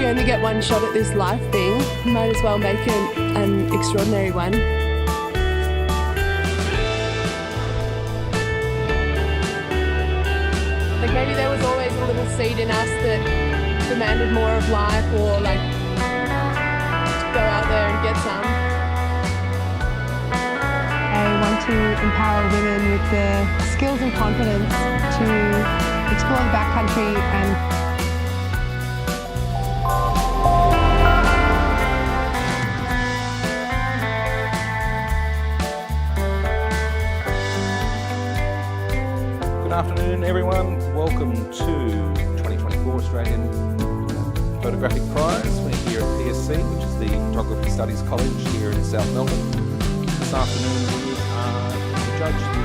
you only get one shot at this life thing, you might as well make an extraordinary one. Like maybe there was always a little seed in us that demanded more of life, or like go out there and get some. I want to empower women with the skills and confidence to explore the backcountry and Good afternoon, everyone. Welcome to 2024 Australian Photographic Prize. We're here at PSC, which is the Photography Studies College here in South Melbourne. This afternoon we are to judge the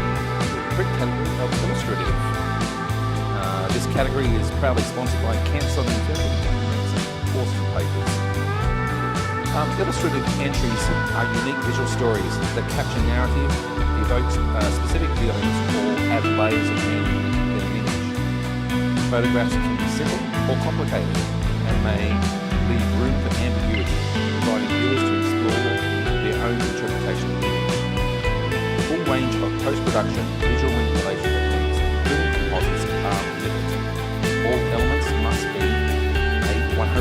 print category of Illustrative. This category is proudly sponsored by Cancer on Infinity, and some awesome papers. Illustrative entries are unique visual stories that capture narrative, evoke specific feelings, or add layers of meaning in an image. Photographs can be simple or complicated and may leave room for ambiguity, providing viewers to explore their own interpretation of the image. The full range of post-production visual manipulation techniques, including composites, are limited. All elements must be a 100%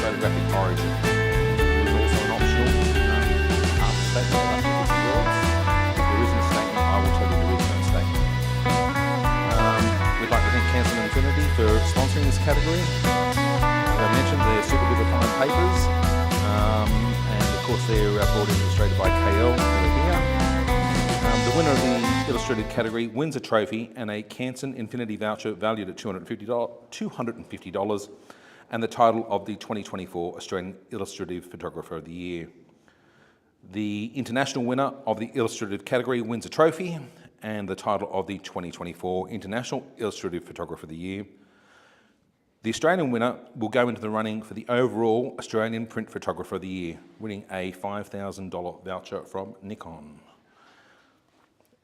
photographic origin. There is also an optional statement about 50 words. If there isn't a statement, I will tell you there is no statement. We'd like to thank Cancer on Infinity for sponsoring this category. As I mentioned, they're super duper fine papers, and of course they're brought in illustrated by KL, who are here. The winner of the illustrated category wins a trophy and a Canson Infinity voucher valued at $250, and the title of the 2024 Australian Illustrative Photographer of the Year. The international winner of the illustrative category wins a trophy and the title of the 2024 International Illustrative Photographer of the Year. The Australian winner will go into the running for the overall Australian Print Photographer of the Year, winning a $5,000 voucher from Nikon.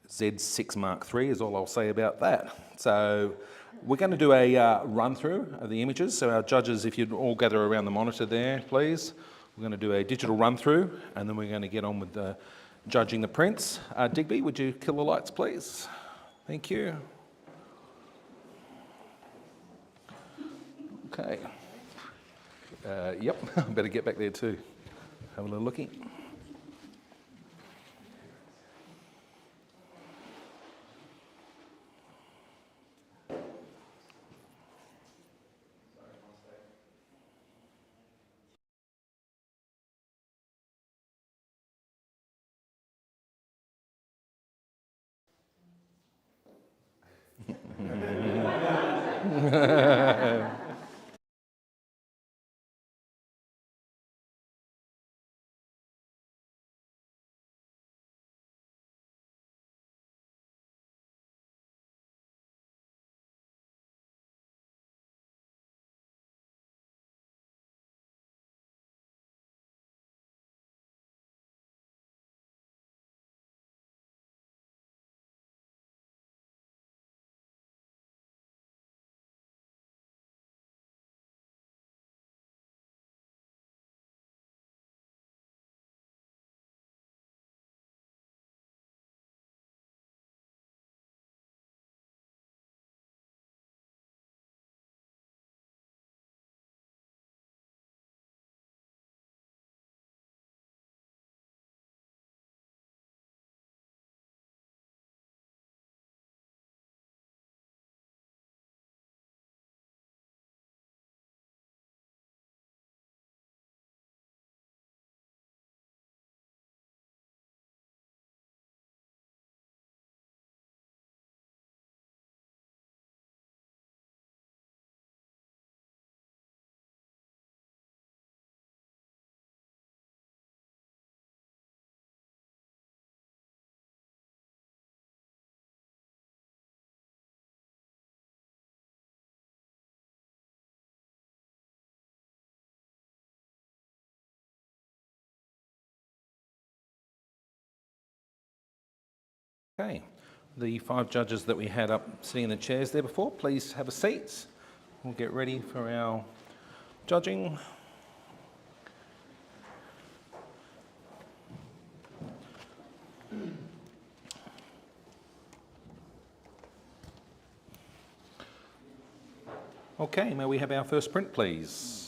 Z6 Mark III is all I'll say about that. So we're going to do a run through of the images. So our judges, if you'd all gather around the monitor there, please. We're going to do a digital run through, and then we're going to get on with judging the prints. Digby, would you kill the lights, please? Thank you. Okay. Yep, I better get back there too. Have a little looky. Okay, the 5 judges that we had up sitting in the chairs there before, please have a seat. We'll get ready for our judging. Okay, may we have our first print, please?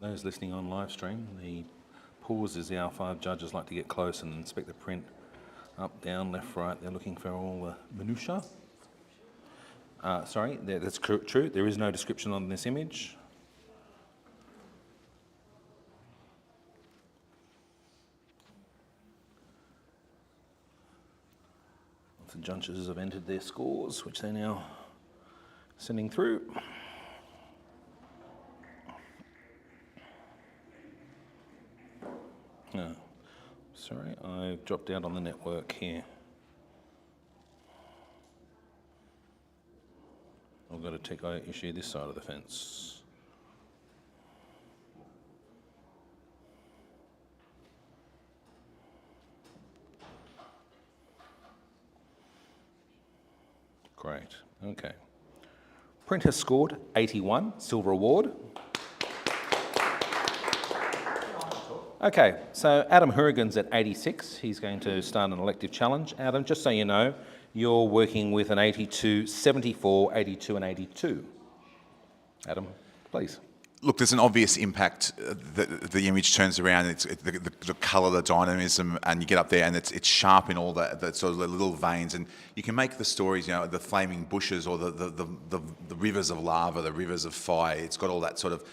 Those listening on live stream, the pause is our 5 judges like to get close and inspect the print up, down, left, right. They're looking for all the minutiae. Sorry, that's true. There is no description on this image. The judges have entered their scores, which they're now sending through. No, sorry, I've dropped out on the network here. I've got a tech issue this side of the fence. Great, okay. Print has scored 81, silver award. Okay, so Adam Hurrigan's at 86. He's going to start an elective challenge. Adam, just so you know, you're working with an 82, 74, 82 and 82. Adam, please. Look, there's an obvious impact. The image turns around, it's the colour, the dynamism, and you get up there and it's sharp in all the sort of the little veins, and you can make the stories, you know, the flaming bushes or the rivers of lava, the rivers of fire. It's got all that sort of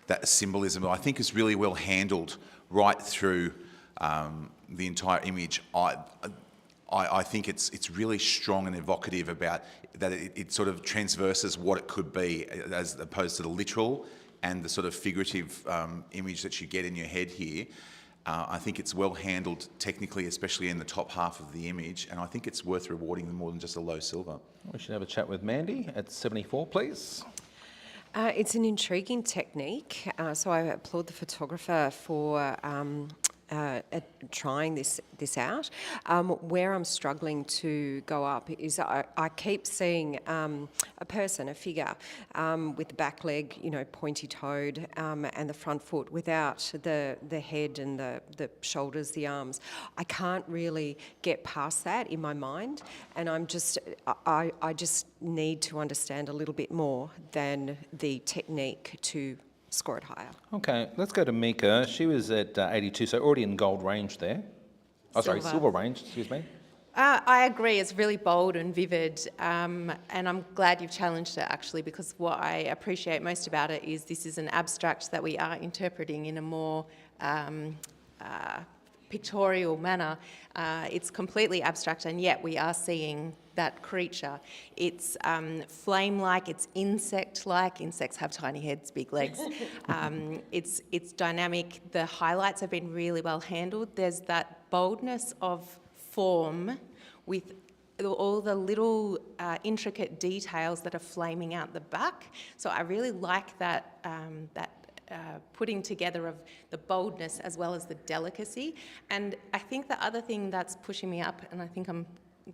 that symbolism that I think is really well handled right through the entire image. I think it's really strong and evocative about that. It sort of transverses what it could be as opposed to the literal and the sort of figurative image that you get in your head here. I think it's well handled technically, especially in the top half of the image, and I think it's worth rewarding them more than just a low silver. We should have a chat with Mandy at 74, please. It's an intriguing technique, so I applaud the photographer for trying this out. Where I'm struggling to go up is I keep seeing a person, a figure, with the back leg, you know, pointy-toed, and the front foot without the head and the shoulders, the arms. I can't really get past that in my mind, and I just need to understand a little bit more than the technique to score it higher. Okay, let's go to Mika. She was at 82, so already in gold range there. Oh, sorry, silver range, excuse me. I agree, it's really bold and vivid, and I'm glad you've challenged it actually, because what I appreciate most about it is this is an abstract that we are interpreting in a more pictorial manner. It's completely abstract, and yet we are seeing that creature. It's flame-like, it's insect-like. Insects have tiny heads, big legs. It's dynamic. The highlights have been really well handled. There's that boldness of form with all the little intricate details that are flaming out the back. So I really like that putting together of the boldness as well as the delicacy. And I think the other thing that's pushing me up, and I think I'm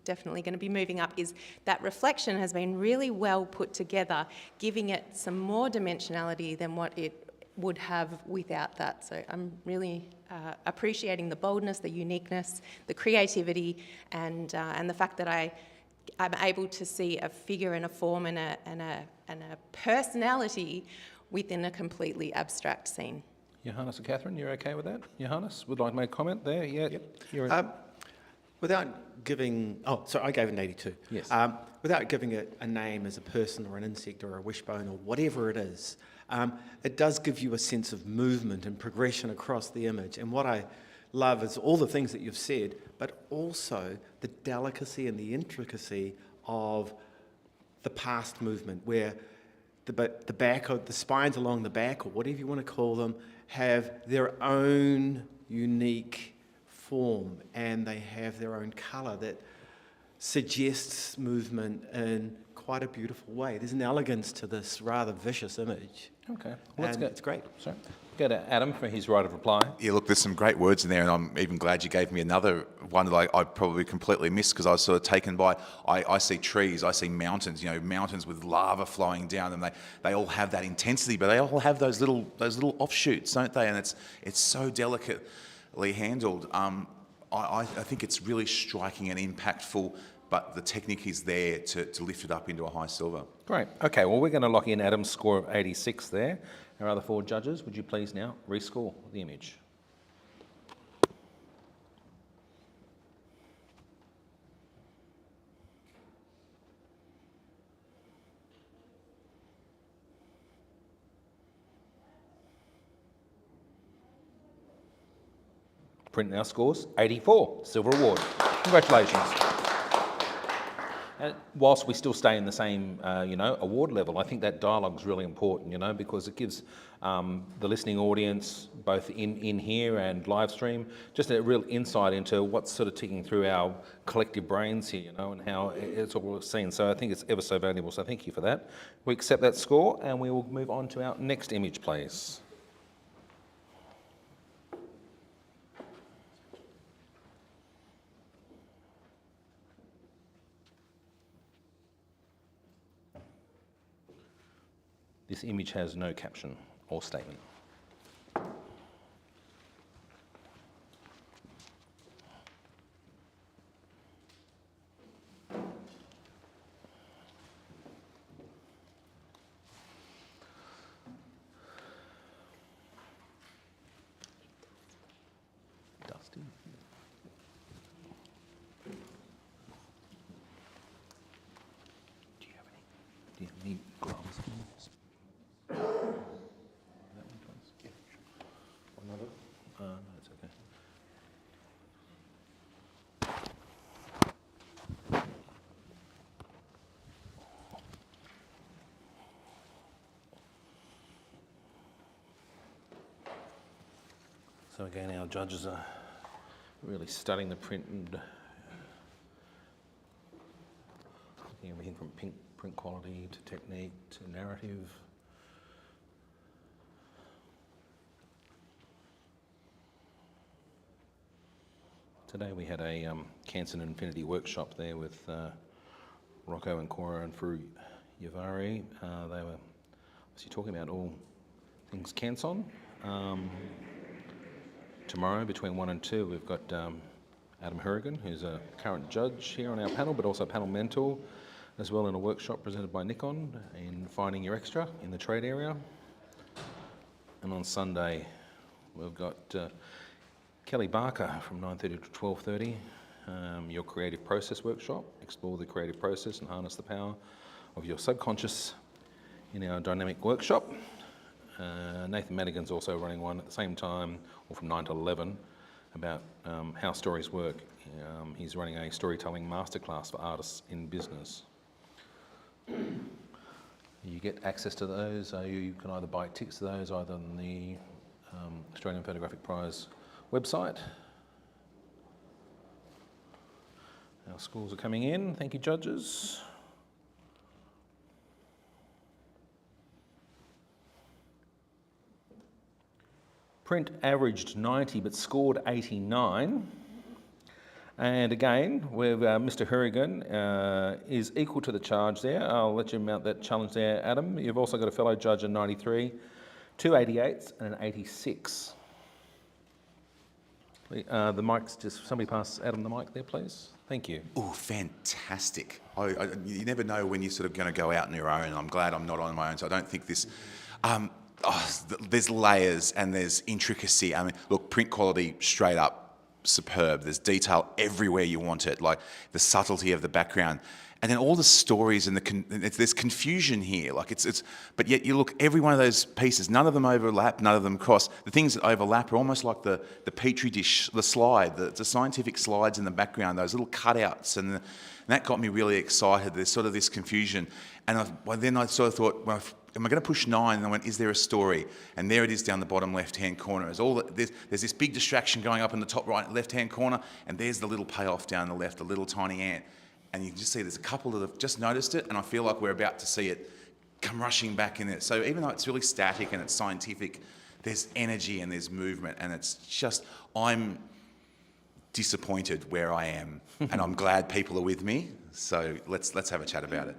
definitely going to be moving up, is that reflection has been really well put together, giving it some more dimensionality than what it would have without that. So I'm really appreciating the boldness, the uniqueness, the creativity, and the fact that I'm able to see a figure and a form and a personality within a completely abstract scene. Johannes and Catherine, you're okay with that? Johannes, would like to make a comment there? Yeah. Yep. Without giving, I gave it an 82. Yes. Without giving it a name as a person or an insect or a wishbone or whatever it is, it does give you a sense of movement and progression across the image. And what I love is all the things that you've said, but also the delicacy and the intricacy of the past movement, where the back, or the spines along the back, or whatever you want to call them, have their own unique form, and they have their own colour that suggests movement in quite a beautiful way. There's an elegance to this rather vicious image. Okay, well, let's And go. it's great. Sorry. Go to Adam for his right of reply. Yeah, look, there's some great words in there, and I'm even glad you gave me another one that I probably completely missed, because I was sort of taken by, I see trees, I see mountains, mountains with lava flowing down, and they all have that intensity, but they all have those little offshoots, don't they? And it's so delicately handled. I think it's really striking and impactful, but the technique is there to lift it up into a high silver. Great. Okay, well, we're going to lock in Adam's score of 86 there. Our other 4 judges, would you please now rescore the image? Print now scores 84, silver award. Congratulations. And whilst we still stay in the same, award level, I think that dialogue is really important, because it gives the listening audience, both in here and live stream, just a real insight into what's sort of ticking through our collective brains here, and how it's all seen. So I think it's ever so valuable. So thank you for that. We accept that score, and we will move on to our next image, please. This image has no caption or statement. Dusty. Do you have any gloves? No, it's okay. So again, our judges are really studying the print and looking at everything from print quality to technique to narrative. Today we had a Cancer and Infinity workshop there with Rocco and Cora and Fru Yavari. They were obviously talking about all things Canson. Tomorrow between 1 and 2 we've got Adam Hurrigan, who's a current judge here on our panel, but also a panel mentor, as well in a workshop presented by Nikon in finding your extra in the trade area. And on Sunday we've got Kelly Barker from 9:30 to 12:30, your creative process workshop. Explore the creative process and harness the power of your subconscious in our dynamic workshop. Nathan Madigan's also running one at the same time, or from 9 to 11, about how stories work. He's running a storytelling masterclass for artists in business. You get access to those. You can either buy tickets to those either on the Australian Photographic Prize website. Our scores are coming in. Thank you, judges. Print averaged 90 but scored 89. And again, we've, Mr. Hurrigan is equal to the charge there. I'll let you mount that challenge there, Adam. You've also got a fellow judge at 93, 2 88s and an 86. The mic's just, somebody pass Adam the mic there, please. Thank you. Oh, fantastic. You never know when you're sort of going to go out on your own, and I'm glad I'm not on my own, so I don't think this... there's layers and there's intricacy. I mean, look, print quality straight up superb. There's detail everywhere you want it, like the subtlety of the background. And then all the stories and there's confusion here. Like but yet you look, every one of those pieces, none of them overlap, none of them cross. The things that overlap are almost like the petri dish, the slide, the scientific slides in the background, those little cutouts, and that got me really excited. There's sort of this confusion, and then I sort of thought, well, am I going to push 9? And I went, is there a story? And there it is down the bottom left-hand corner. There's this big distraction going up in the top right left-hand corner, and there's the little payoff down the left, the little tiny ant. And you can just see there's a couple that have just noticed it, and I feel like we're about to see it come rushing back in it. So even though it's really static and it's scientific, there's energy and there's movement, and it's just, I'm disappointed where I am, and I'm glad people are with me. So let's have a chat about it.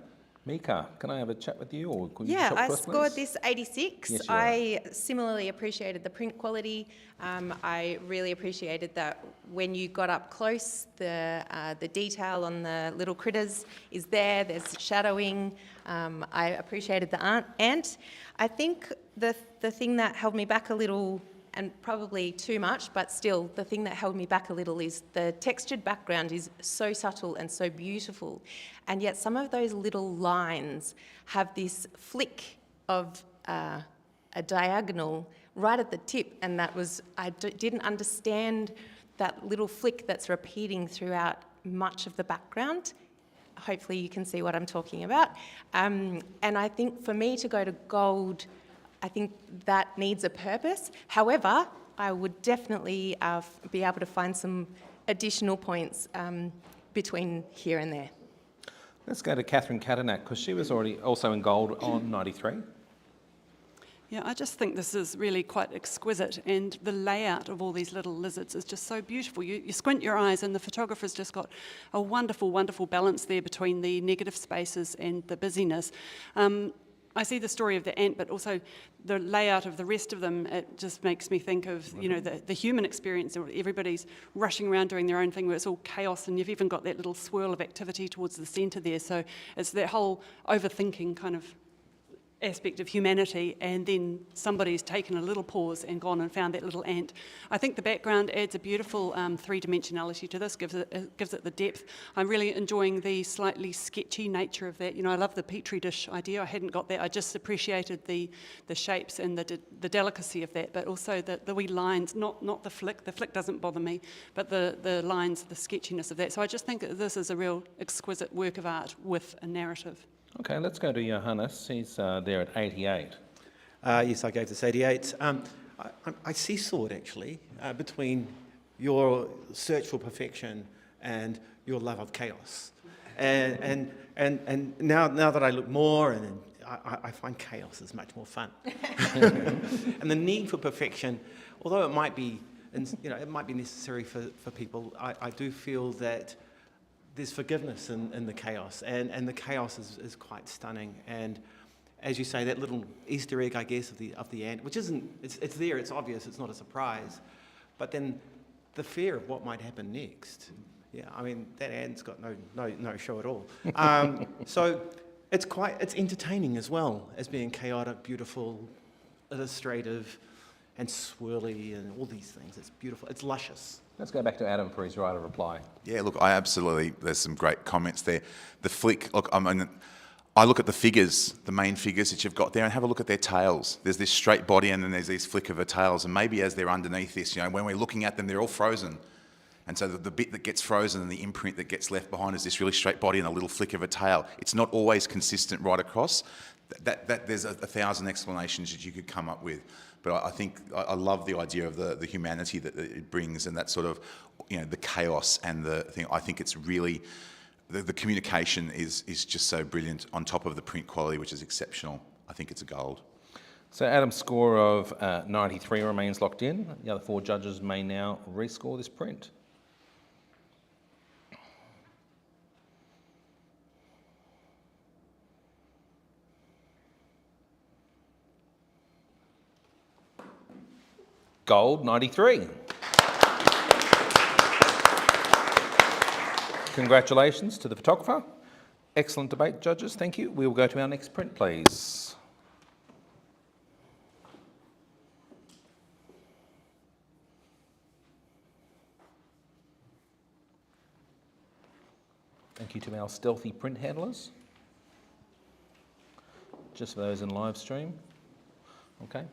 Mika, can I have a chat with you? Or could you Yeah, talk I to us, scored please? this 86. Yes, you I similarly appreciated the print quality. I really appreciated that when you got up close, the detail on the little critters is there. There's shadowing. I appreciated the ant. I think the thing that held me back a little, and probably too much, but still, the thing that held me back a little is the textured background is so subtle and so beautiful, and yet some of those little lines have this flick of a diagonal right at the tip, and I didn't understand that little flick that's repeating throughout much of the background. Hopefully you can see what I'm talking about. And I think for me to go to gold, I think that needs a purpose. However, I would definitely be able to find some additional points between here and there. Let's go to Catherine Katanak, because she was already also in gold on 93. Yeah, I just think this is really quite exquisite, and the layout of all these little lizards is just so beautiful. You squint your eyes, and the photographer's just got a wonderful, wonderful balance there between the negative spaces and the busyness. I see the story of the ant, but also the layout of the rest of them. It just makes me think of, you know, the human experience. Everybody's rushing around doing their own thing, where it's all chaos, and you've even got that little swirl of activity towards the centre there. So it's that whole overthinking kind of aspect of humanity, and then somebody's taken a little pause and gone and found that little ant. I think the background adds a beautiful three-dimensionality to this, gives it the depth. I'm really enjoying the slightly sketchy nature of that. You know, I love the petri dish idea. I hadn't got that. I just appreciated the shapes and the delicacy of that, but also the wee lines, not the flick. The flick doesn't bother me, but the lines, the sketchiness of that. So I just think that this is a real exquisite work of art with a narrative. Okay, let's go to Johannes. He's there at 88. Yes, I gave this 88. I seesawed actually between your search for perfection and your love of chaos, and now that I look more, and I find chaos is much more fun, and the need for perfection, although it might be, it might be necessary for people, I do feel that there's forgiveness in the chaos, and the chaos is quite stunning. And as you say, that little Easter egg, I guess, of the ant, which isn't, it's there, it's obvious, it's not a surprise, but then the fear of what might happen next. Yeah, I mean, that ant's got no show at all. So it's entertaining as well as being chaotic, beautiful, illustrative, and swirly, and all these things. It's beautiful. It's luscious. Let's go back to Adam for his right of reply. Yeah, look, there's some great comments there. The flick, look, I look at the figures, the main figures that you've got there, and have a look at their tails. There's this straight body, and then there's these flick of the tails, and maybe as they're underneath this, when we're looking at them, they're all frozen. And so the bit that gets frozen and the imprint that gets left behind is this really straight body and a little flick of a tail. It's not always consistent right across. That there's 1,000 explanations that you could come up with. But I think I love the idea of the humanity that it brings, and that sort of, the chaos and the thing. I think it's really, the communication is just so brilliant, on top of the print quality, which is exceptional. I think it's a gold. So Adam's score of 93 remains locked in. The other 4 judges may now rescore this print. Gold, 93. Congratulations to the photographer. Excellent debate, judges. Thank you. We will go to our next print, please. Thank you to our stealthy print handlers. Just for those in live stream. Okay.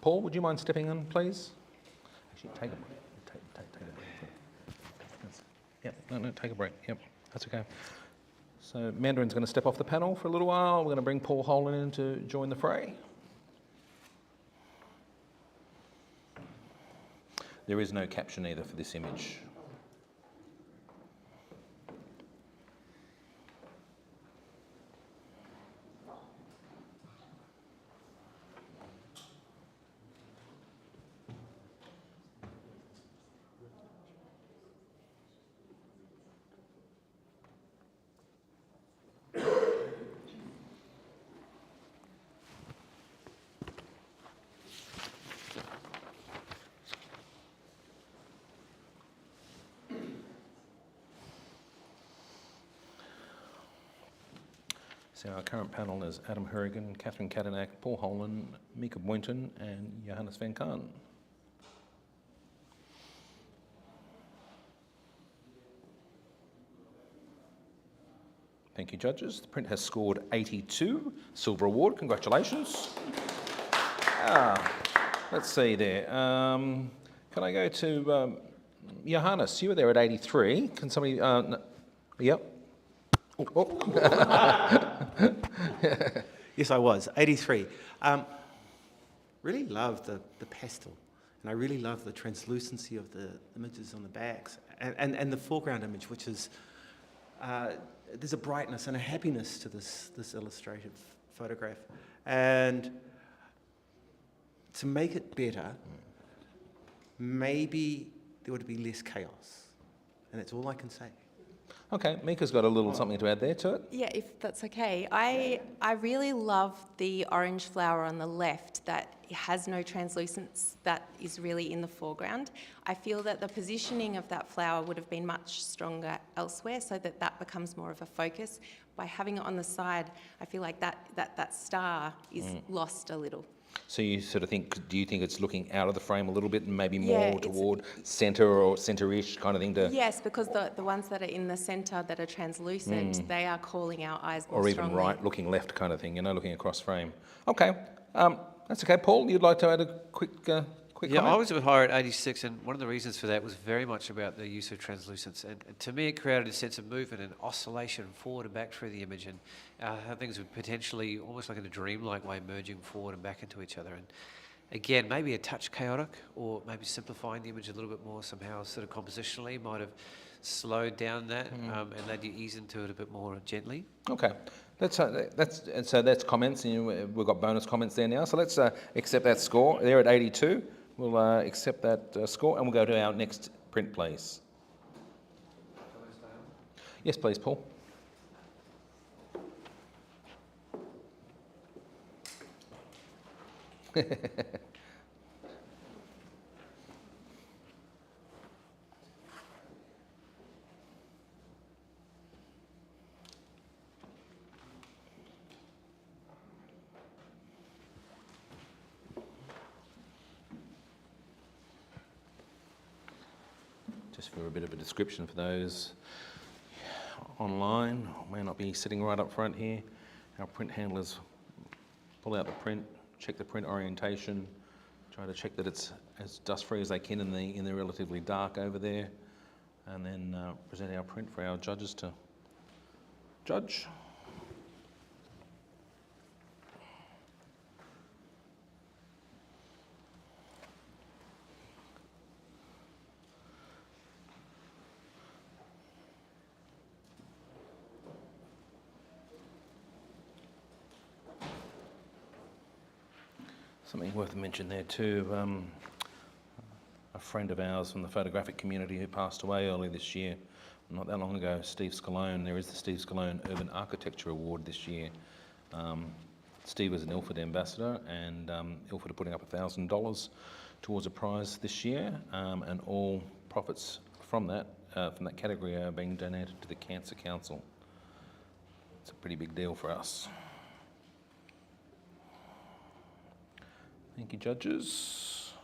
Paul, would you mind stepping in, please? Actually, take a break. Take a break. Yep, no, take a break. Yep, that's okay. So Mandarin's going to step off the panel for a little while. We're going to bring Paul Holan in to join the fray. There is no caption either for this image. So our current panel is Adam Hurrigan, Catherine Kadanak, Paul Holan, Mika Boynton and Johannes van Kaan. Thank you, judges. The print has scored 82, silver award, congratulations. Let's see there. Can I go to Johannes? You were there at 83. Can somebody, yep. Yes, I was, 83. Really love the pastel, and I really love the translucency of the images on the backs, and the foreground image, which is, there's a brightness and a happiness to this illustrative photograph. And to make it better, maybe there would be less chaos, and that's all I can say. Okay, Mika's got a little something to add there to it. Yeah, if that's okay. I really love the orange flower on the left that has no translucence, that is really in the foreground. I feel that the positioning of that flower would have been much stronger elsewhere, so that becomes more of a focus. By having it on the side, I feel like that star is lost a little. So you sort of think, do you think it's looking out of the frame a little bit and maybe more toward centre or centre-ish kind of thing to... Yes, because the ones that are in the centre that are translucent, they are calling our eyes more or even strongly. right, looking left kind of thing, you know, looking across frame. Okay, that's okay. Paul, you'd like to add a quick comment? Yeah, I was a bit higher at 86, and one of the reasons for that was very much about the use of translucence. And to me, it created a sense of movement and oscillation forward and back through the image, and how things were potentially almost like in a dreamlike way merging forward and back into each other. And again, maybe a touch chaotic, or maybe simplifying the image a little bit more somehow, sort of compositionally, might have slowed down that and let you ease into it a bit more gently. Okay, that's comments, and we've got bonus comments there now. So let's accept that score. They're at 82. We'll accept that score, and we'll go to our next print, please. Yes, please, Paul. Just for a bit of a description for those online, may not be sitting right up front here. Our print handlers pull out the print, check the print orientation, try to check that it's as dust-free as they can in the relatively dark over there, and then present our print for our judges to judge. Something worth a mention there too, a friend of ours from the photographic community who passed away early this year, not that long ago, Steve Scalone. There is the Steve Scalone Urban Architecture Award this year. Steve was an Ilford ambassador, and Ilford are putting up $1,000 towards a prize this year, and all profits from that category are being donated to the Cancer Council. It's a pretty big deal for us. Thank you, judges.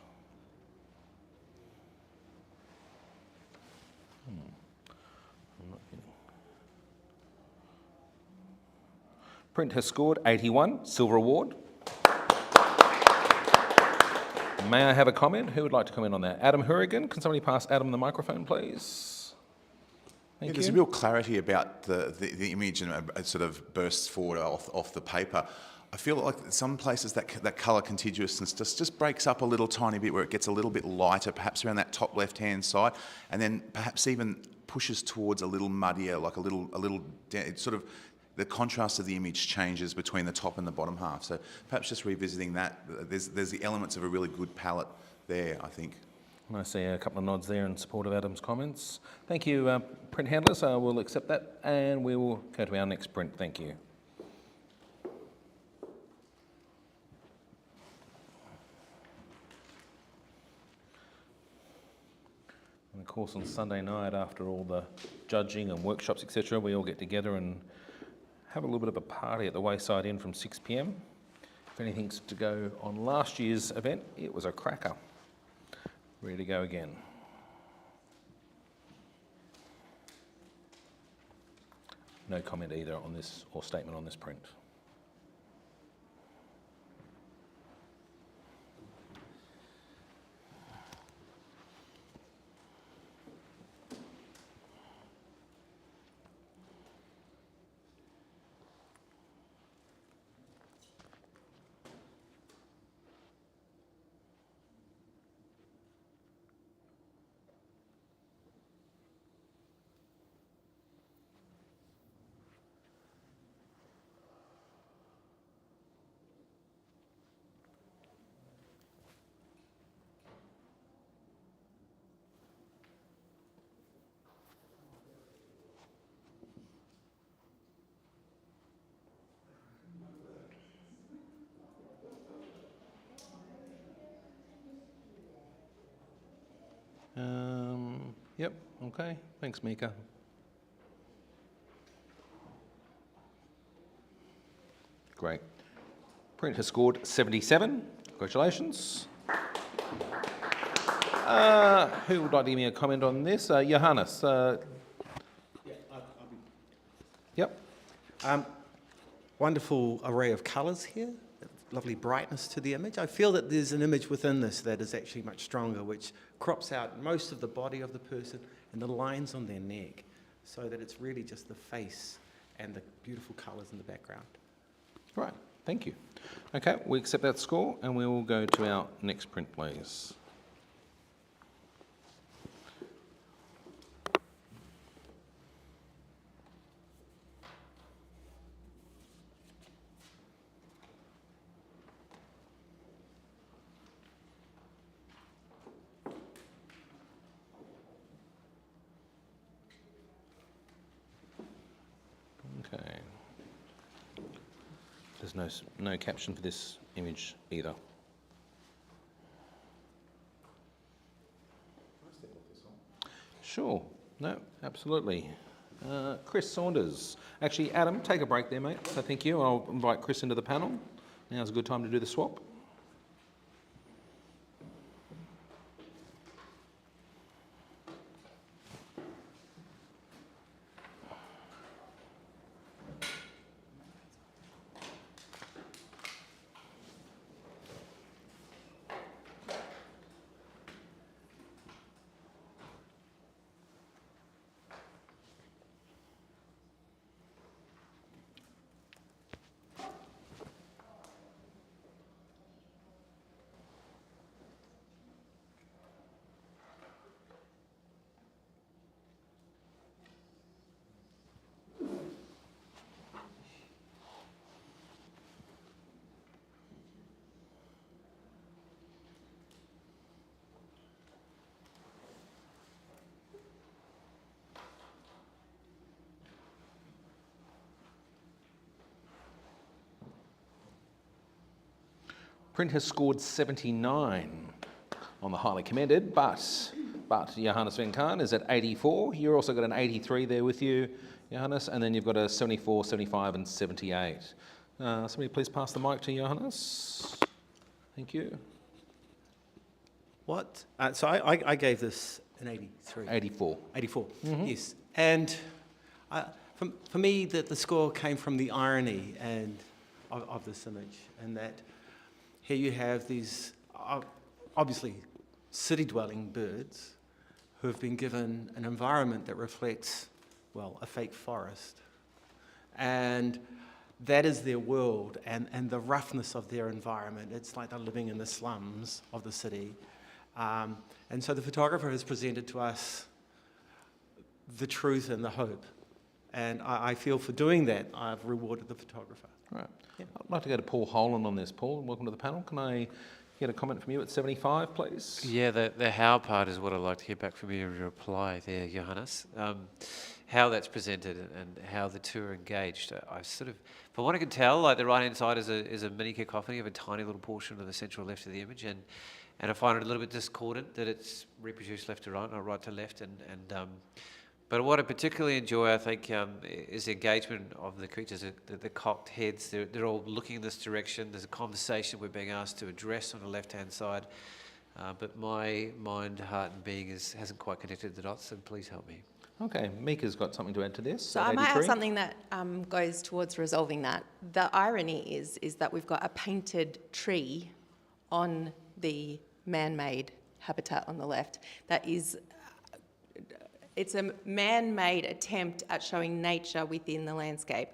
I'm not getting... Print has scored 81, silver award. May I have a comment? Who would like to comment on that? Adam Hurrigan. Can somebody pass Adam the microphone, please? Thank There's a you. real clarity about the image, and it sort of bursts forward off the paper. I feel like some places that colour contiguousness just breaks up a little tiny bit, where it gets a little bit lighter, perhaps around that top left-hand side, and then perhaps even pushes towards a little muddier, like a little. It's sort of the contrast of the image changes between the top and the bottom half. So perhaps just revisiting that. There's the elements of a really good palette there, I think. I see a couple of nods there in support of Adam's comments. Thank you, print handlers. We'll accept that, and we will go to our next print. Thank you. And of course, on Sunday night, after all the judging and workshops, etc., we all get together and have a little bit of a party at the Wayside Inn from 6 p.m. If anything's to go on last year's event, it was a cracker. Ready to go again. No comment either on this or statement on this print. Yep, okay. Thanks, Mika. Great. Print has scored 77. Congratulations. Who would like to give me a comment on this? Johannes. Yep. Wonderful array of colours here, lovely brightness to the image. I feel that there's an image within this that is actually much stronger, which crops out most of the body of the person and the lines on their neck, so that it's really just the face and the beautiful colours in the background. Right, thank you. Okay, we accept that score and we will go to our next print, please. Okay. There's no caption for this image either. Sure. No, absolutely. Chris Saunders. Actually, Adam, take a break there, mate. So thank you. I'll invite Chris into the panel. Now's a good time to do the swap. Print has scored 79 on the highly commended, but Johannes Van Kaan is at 84. You've also got an 83 there with you, Johannes, and then you've got a 74, 75 and 78. Somebody please pass the mic to Johannes. Thank you. What? So I gave this an 83. 84. 84, yes. And For me, the score came from the irony of this image, and that here you have these obviously city-dwelling birds who have been given an environment that reflects, well, a fake forest. And that is their world, and the roughness of their environment. It's like they're living in the slums of the city. And so the photographer has presented to us the truth and the hope. And I feel for doing that, I've rewarded the photographer. Right. I'd like to go to Paul Holan on this. Paul, welcome to the panel. Can I get a comment from you at 75, please? Yeah, the how part is what I'd like to hear back from you in your reply there, Johannes. How that's presented and how the two are engaged. I sort of, from what I can tell, like the right-hand side is a mini cacophony of a tiny little portion of the central left of the image, and I find it a little bit discordant that it's reproduced left to right, not right to left, but what I particularly enjoy, I think, is the engagement of the creatures, the cocked heads. They're all looking in this direction. There's a conversation we're being asked to address on the left-hand side. But my mind, heart and being hasn't quite connected the dots, and please help me. Okay, Mika's got something to add to this. So I might have something that goes towards resolving that. The irony is that we've got a painted tree on the man-made habitat on the left that is... It's a man-made attempt at showing nature within the landscape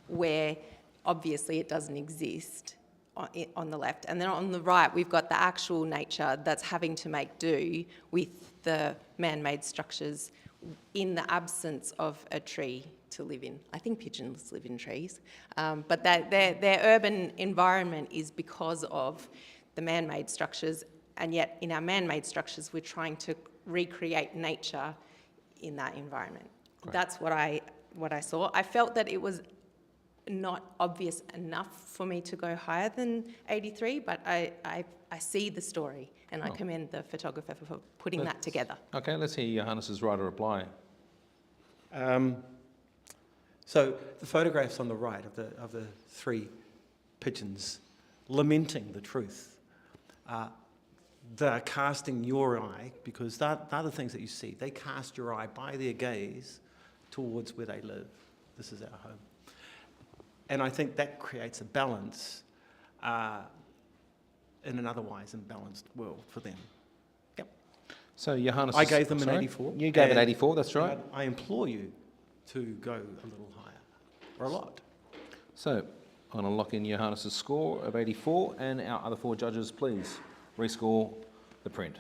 where obviously it doesn't exist on the left. And then on the right, we've got the actual nature that's having to make do with the man-made structures in the absence of a tree to live in. I think pigeons live in trees. But their urban environment is because of the man-made structures, and yet in our man-made structures, we're trying to recreate nature in that environment. Great. That's what I saw. I felt that it was not obvious enough for me to go higher than 83, but I see the story, and I commend the photographer for putting that together. Okay, let's hear Johannes's writer reply. So the photographs on the right of the three pigeons lamenting the truth. They're casting your eye, because they're the things that you see. They cast your eye by their gaze towards where they live. This is our home. And I think that creates a balance in an otherwise imbalanced world for them. Yep. So Johannes... I gave them an 84. You gave it 84, that's right. I implore you to go a little higher, or a lot. So I'm going to lock in Johannes's score of 84, and our other four judges, please rescore the print.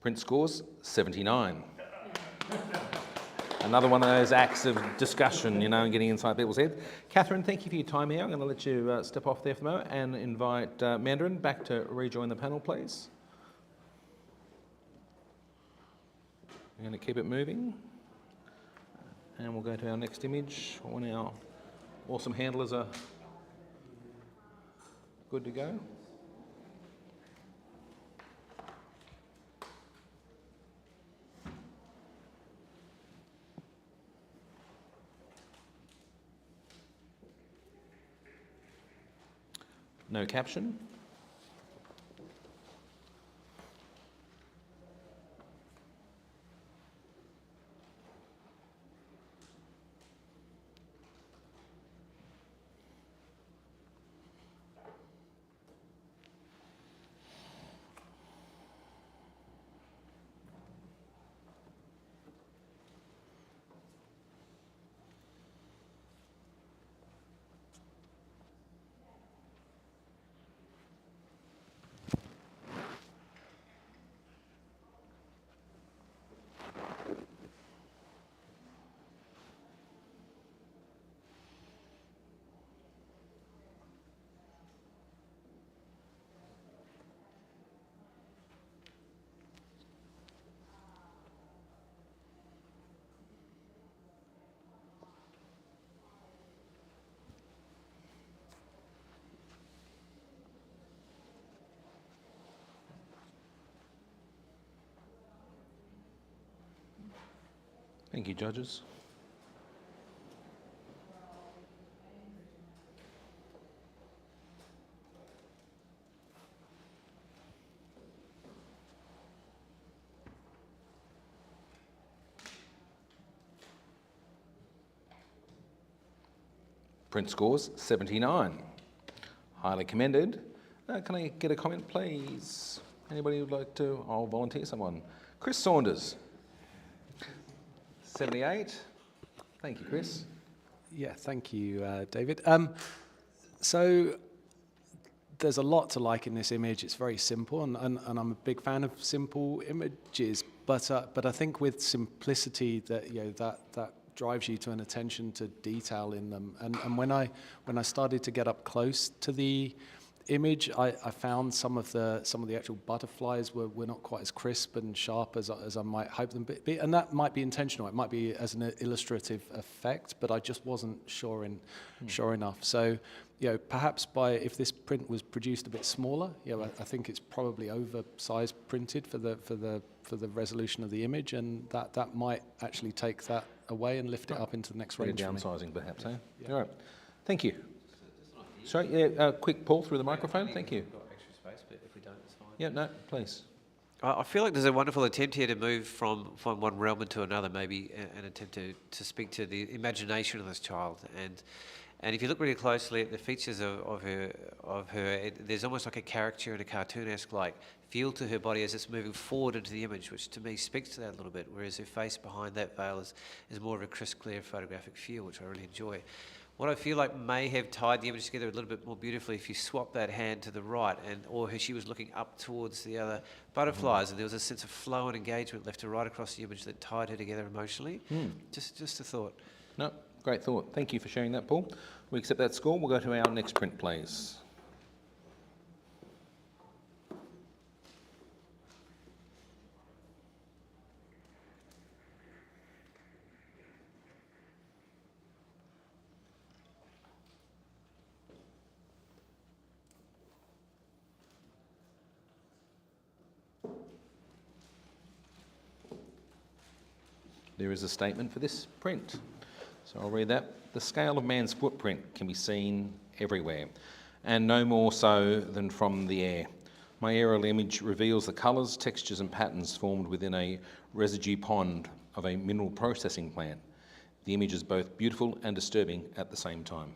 Print scores 79. Another one of those acts of discussion, you know, and getting inside people's heads. Catherine, thank you for your time here. I'm going to let you step off there for the moment and invite Mandarin back to rejoin the panel, please. We're going to keep it moving, and we'll go to our next image when our awesome handlers are good to go. No caption. Thank you, judges. Print scores 79. Highly commended. Can I get a comment, please? Anybody would like to? I'll volunteer someone. Chris Saunders. 78. Thank you, Chris. Yeah, thank you, David. So there's a lot to like in this image. It's very simple, and I'm a big fan of simple images. But I think with simplicity, that that drives you to an attention to detail in them. And when I started to get up close to the image, I found some of the actual butterflies were not quite as crisp and sharp as I might hope them to be, and that might be intentional. It might be as an illustrative effect, but I just wasn't sure enough. So, perhaps if this print was produced a bit smaller, I think it's probably oversized printed for the resolution of the image, and that might actually take that away and lift it up into the next range. Downsizing, perhaps, eh? Yeah. All right. Thank you. Sorry, quick pull through the microphone. Thank you. We've got extra space, but if we don't, it's fine. Yeah, no, please. I feel like there's a wonderful attempt here to move from one realm into another, maybe an attempt to speak to the imagination of this child. And if you look really closely at the features of her, there's almost like a caricature and a cartoonesque like feel to her body as it's moving forward into the image, which to me speaks to that a little bit, whereas her face behind that veil is more of a crisp, clear photographic feel, which I really enjoy. What I feel like may have tied the image together a little bit more beautifully if you swap that hand to the right, or she was looking up towards the other butterflies, and there was a sense of flow and engagement left to right across the image that tied her together emotionally. Just a thought. No, great thought. Thank you for sharing that, Paul. We accept that score. We'll go to our next print, please. There is a statement for this print. So I'll read that. The scale of man's footprint can be seen everywhere, and no more so than from the air. My aerial image reveals the colours, textures and patterns formed within a residue pond of a mineral processing plant. The image is both beautiful and disturbing at the same time.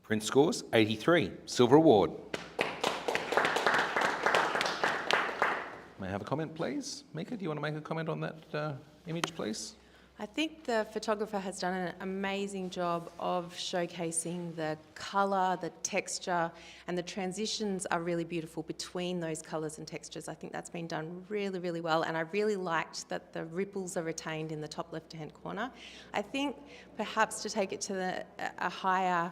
Print scores 83, silver award. May I have a comment, please? Mika, do you want to make a comment on that image, please? I think the photographer has done an amazing job of showcasing the colour, the texture, and the transitions are really beautiful between those colours and textures. I think that's been done really, really well, and I really liked that the ripples are retained in the top left-hand corner. I think perhaps to take it to a higher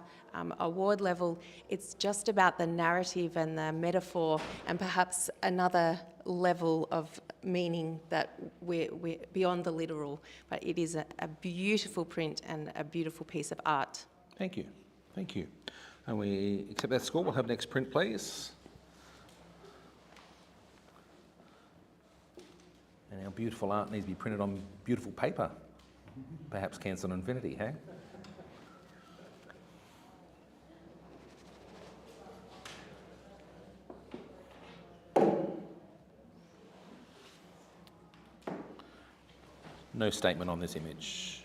award level, it's just about the narrative and the metaphor, and perhaps another level of meaning that we're beyond the literal, but it is a beautiful print and a beautiful piece of art. Thank you. Thank you. And we accept that score. We'll have next print, please. And our beautiful art needs to be printed on beautiful paper. Perhaps Cancel Infinity, hey? No statement on this image.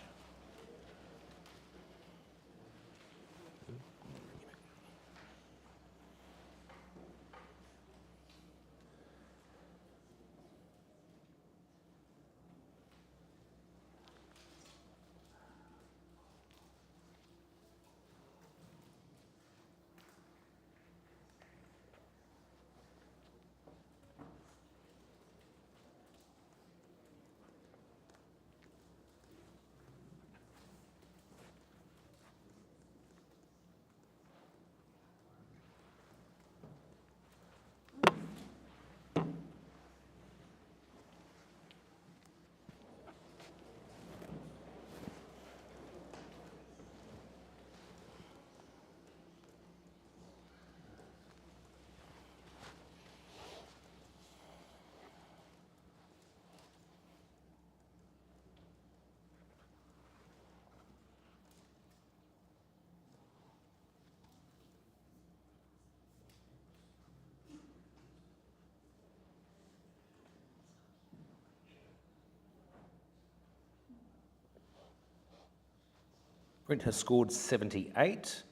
Brent has scored 78.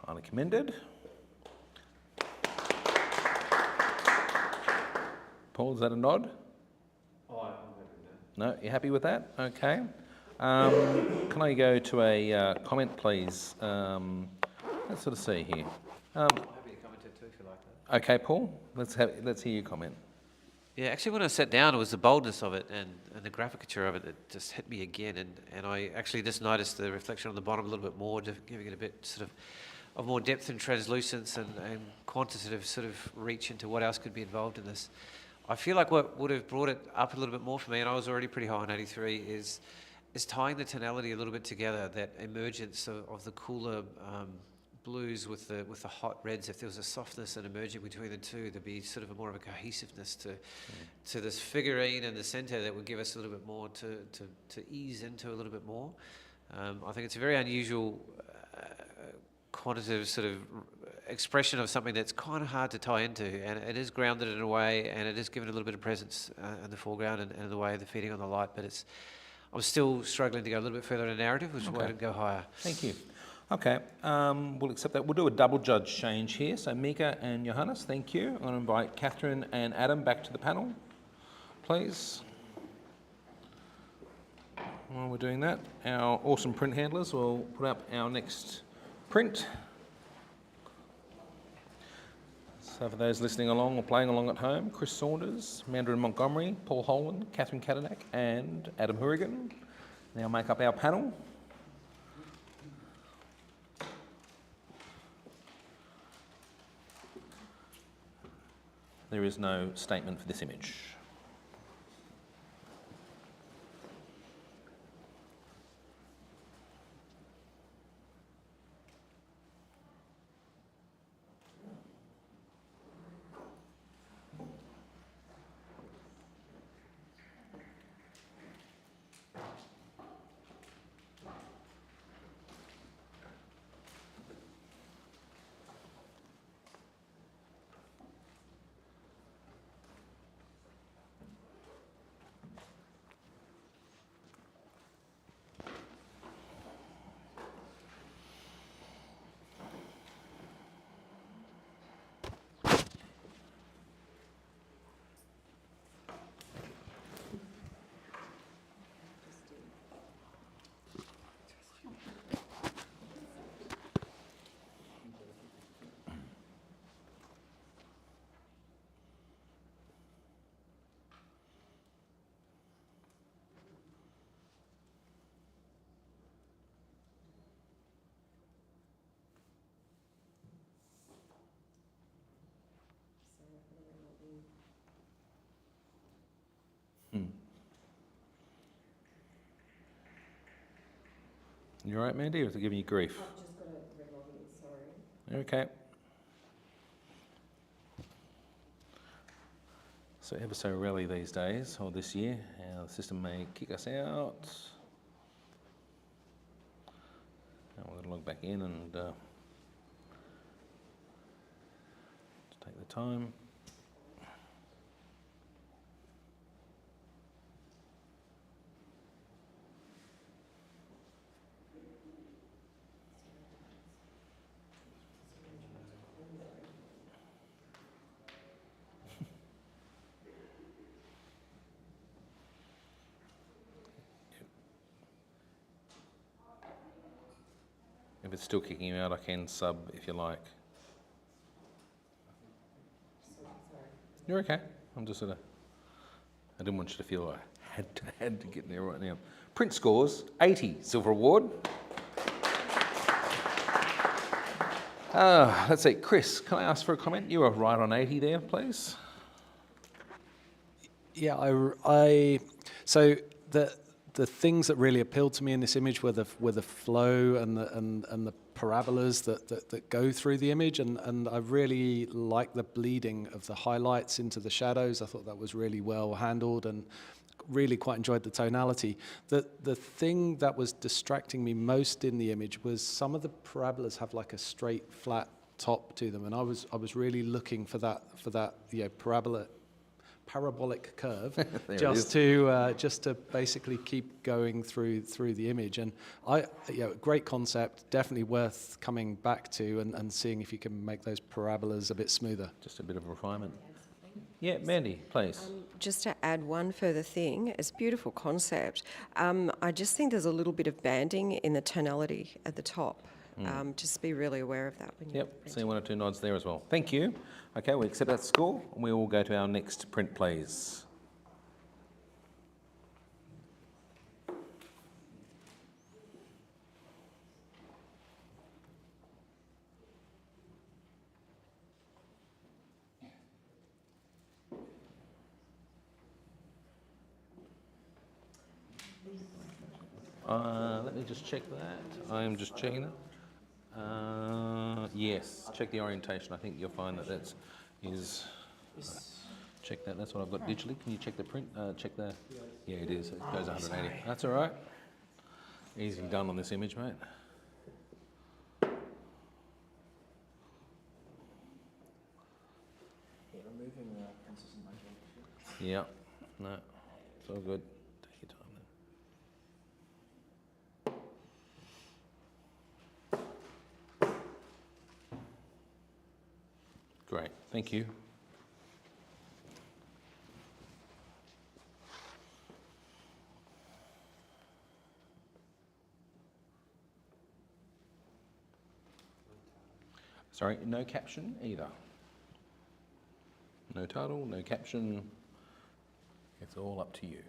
Highly commended. Paul, is that a nod? Oh, I'm happy with that. No, you happy with that? Okay. Can I go to a comment, please? Let's sort of see here. I'm happy to comment it too if you like that. Okay, Paul, let's hear your comment. Yeah, actually when I sat down, it was the boldness of it and the graphicature of it that just hit me again. And I actually just noticed the reflection on the bottom a little bit more, just giving it a bit sort of more depth and translucence and quantitative sort of reach into what else could be involved in this. I feel like what would have brought it up a little bit more for me, and I was already pretty high on 83, is tying the tonality a little bit together, that emergence of the cooler blues with the hot reds. If there was a softness and emerging between the two, there'd be sort of more of a cohesiveness to this figurine in the centre that would give us a little bit more to ease into a little bit more. I think it's a very unusual quantitative sort of expression of something that's kind of hard to tie into, and it is grounded in a way, and it is given a little bit of presence in the foreground and the way of the feeding on the light, but I'm still struggling to go a little bit further in narrative, which is why I didn't go higher. Thank you. Okay, we'll accept that. We'll do a double judge change here. So Mika and Johannes, thank you. I'm going to invite Catherine and Adam back to the panel, please. While we're doing that, our awesome print handlers will put up our next print. So for those listening along or playing along at home, Chris Saunders, Mandarin Montgomery, Paul Holland, Catherine Kadanak and Adam Hourigan now make up our panel. There is no statement for this image. You all right, Mandy, or is it giving you grief? I've just got a red login, sorry. You're okay. So ever so rarely these days, or this year, our system may kick us out. Now we're going to log back in and take the time. If it's still kicking you out, I can sub if you like. You're okay. I'm just I didn't want you to feel I had to get there right now. Print scores, 80, Silver Award. Let's see, Chris, can I ask for a comment? You were right on 80 there, please. Yeah, so the things that really appealed to me in this image were the flow and the parabolas that go through the image, and I really like the bleeding of the highlights into the shadows. I thought that was really well handled and really quite enjoyed the tonality. The thing that was distracting me most in the image was some of the parabolas have like a straight flat top to them, and I was really looking for that parabola parabolic curve There it just to basically keep going through the image. And great concept, definitely worth coming back to and seeing if you can make those parabolas a bit smoother. Just a bit of refinement. Yeah, Mandy, please. Just to add one further thing, it's a beautiful concept. I just think there's a little bit of banding in the tonality at the top. Just be really aware of that when you Yep, see one or two nods there as well. Thank you. Okay, we accept that score, and we will go to our next print, please. Let me just check that. I'm just checking it. Yes, check the orientation. I think you'll find that check that. That's what I've got digitally. Can you check the print? Check the. Yeah, it is. It goes 180. Sorry. That's all right. Easy done on this image, mate. Yeah, removing the princess and magic. Yeah. No, it's all good. Take your time then. Great, thank you. Sorry, no caption either. No title, no caption. It's all up to you.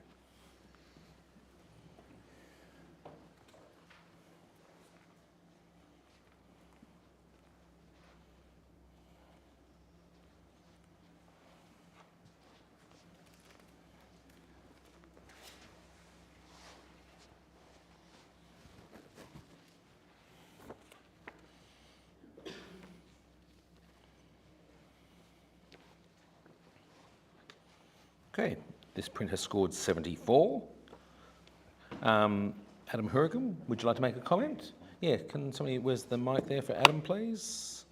Okay, this print has scored 74. Adam Hurrigan, would you like to make a comment? Yeah, can somebody, where's the mic there for Adam, please?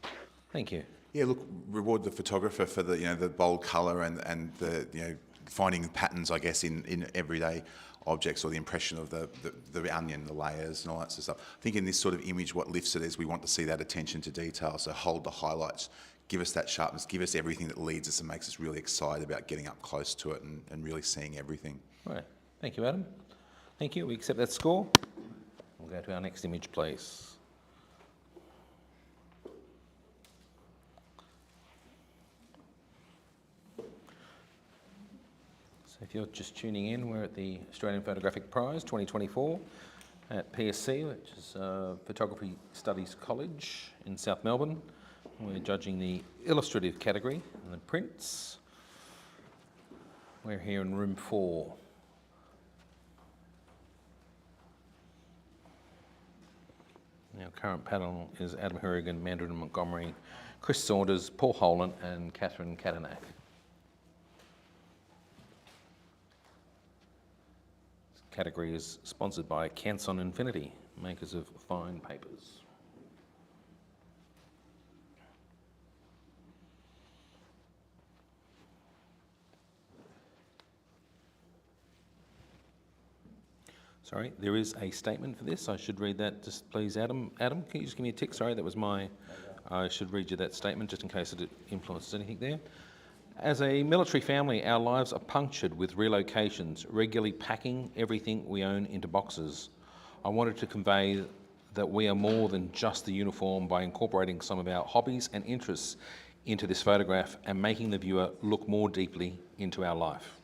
Thank you. Yeah, look, reward the photographer for the bold colour and the finding patterns, I guess, in everyday objects, or the impression of the onion, the layers and all that sort of stuff. I think in this sort of image, what lifts it is we want to see that attention to detail. So hold the highlights, give us that sharpness, give us everything that leads us and makes us really excited about getting up close to it and really seeing everything. Right, thank you, Adam. Thank you, we accept that score. We'll go to our next image, please. So if you're just tuning in, we're at the Australian Photographic Prize 2024 at PSC, which is Photography Studies College in South Melbourne. We're judging the illustrative category and the prints. We're here in room 4. Our current panel is Adam Hurrigan, Mandarin Montgomery, Chris Saunders, Paul Holan and Catherine Katanak. This category is sponsored by Canson Infinity, makers of fine papers. Sorry, there is a statement for this. I should read that, just please, Adam. Adam, can you just give me a tick? Sorry, that was my... I should read you that statement just in case it influences anything there. As a military family, our lives are punctured with relocations, regularly packing everything we own into boxes. I wanted to convey that we are more than just the uniform by incorporating some of our hobbies and interests into this photograph and making the viewer look more deeply into our life.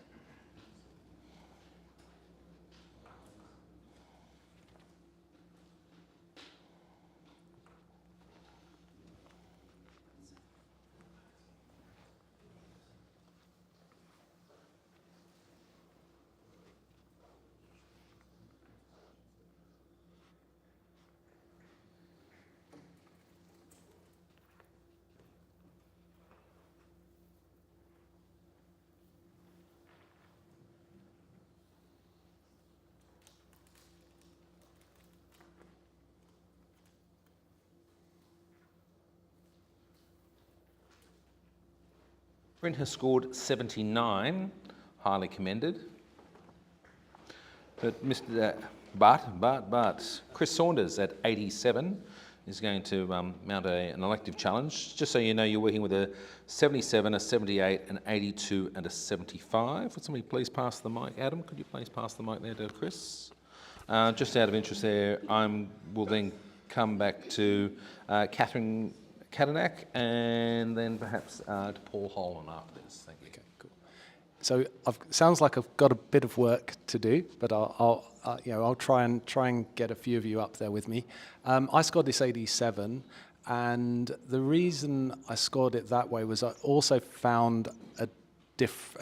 Bryn has scored 79, highly commended. But Chris Saunders at 87 is going to mount an elective challenge. Just so you know, you're working with a 77, a 78, an 82 and a 75. Would somebody please pass the mic? Adam, could you please pass the mic there to Chris? Just out of interest there, will then come back to Catherine Kadanak and then perhaps to Paul Holland after this. Thank you. Okay, cool. So sounds like I've got a bit of work to do, but I'll try and get a few of you up there with me. I scored this 87, and the reason I scored it that way was I also found a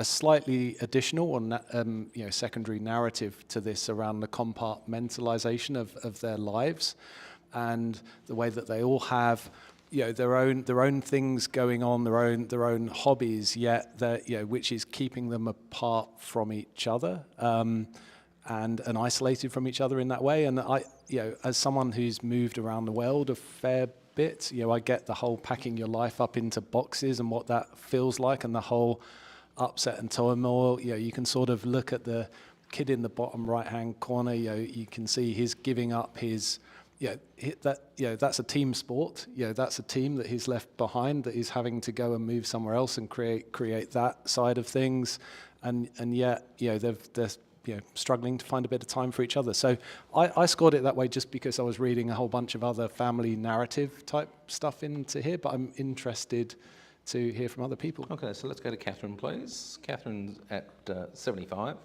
slightly additional or secondary narrative to this around the compartmentalization of their lives, and the way that they all have their own things going on, their own hobbies, yet which is keeping them apart from each other. And isolated from each other in that way. And I, as someone who's moved around the world a fair bit, I get the whole packing your life up into boxes and what that feels like, and the whole upset and turmoil. You can sort of look at the kid in the bottom right-hand corner. You can see he's giving up his. That's a team sport. That's a team that he's left behind, that he's having to go and move somewhere else and create that side of things, and yet they're struggling to find a bit of time for each other. So I scored it that way just because I was reading a whole bunch of other family narrative type stuff into here, but I'm interested to hear from other people. Okay, so let's go to Catherine, please. Catherine's at 75.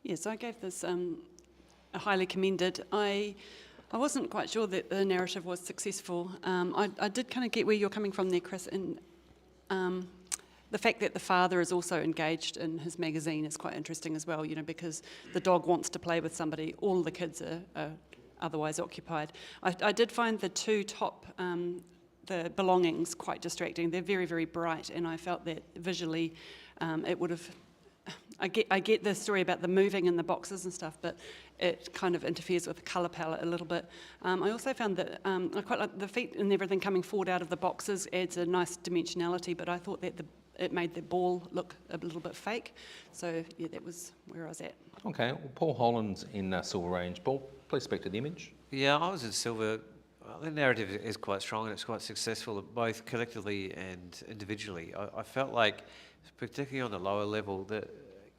Yes, I gave this a highly commended. I wasn't quite sure that the narrative was successful. I did kind of get where you're coming from there, Chris, and the fact that the father is also engaged in his magazine is quite interesting as well, because the dog wants to play with somebody, all the kids are otherwise occupied. I did find the two top, the belongings quite distracting. They're very, very bright, and I felt that visually it would have... I get the story about the moving and the boxes and stuff, but it kind of interferes with the colour palette a little bit. I also found that I quite like the feet and everything coming forward out of the boxes adds a nice dimensionality, but I thought that it made the ball look a little bit fake. So yeah, that was where I was at. Okay, well, Paul Holland's in Silver Range. Paul, please speak to the image. Yeah, I was in Silver. The narrative is quite strong and it's quite successful, both collectively and individually. I felt like, particularly on the lower level, that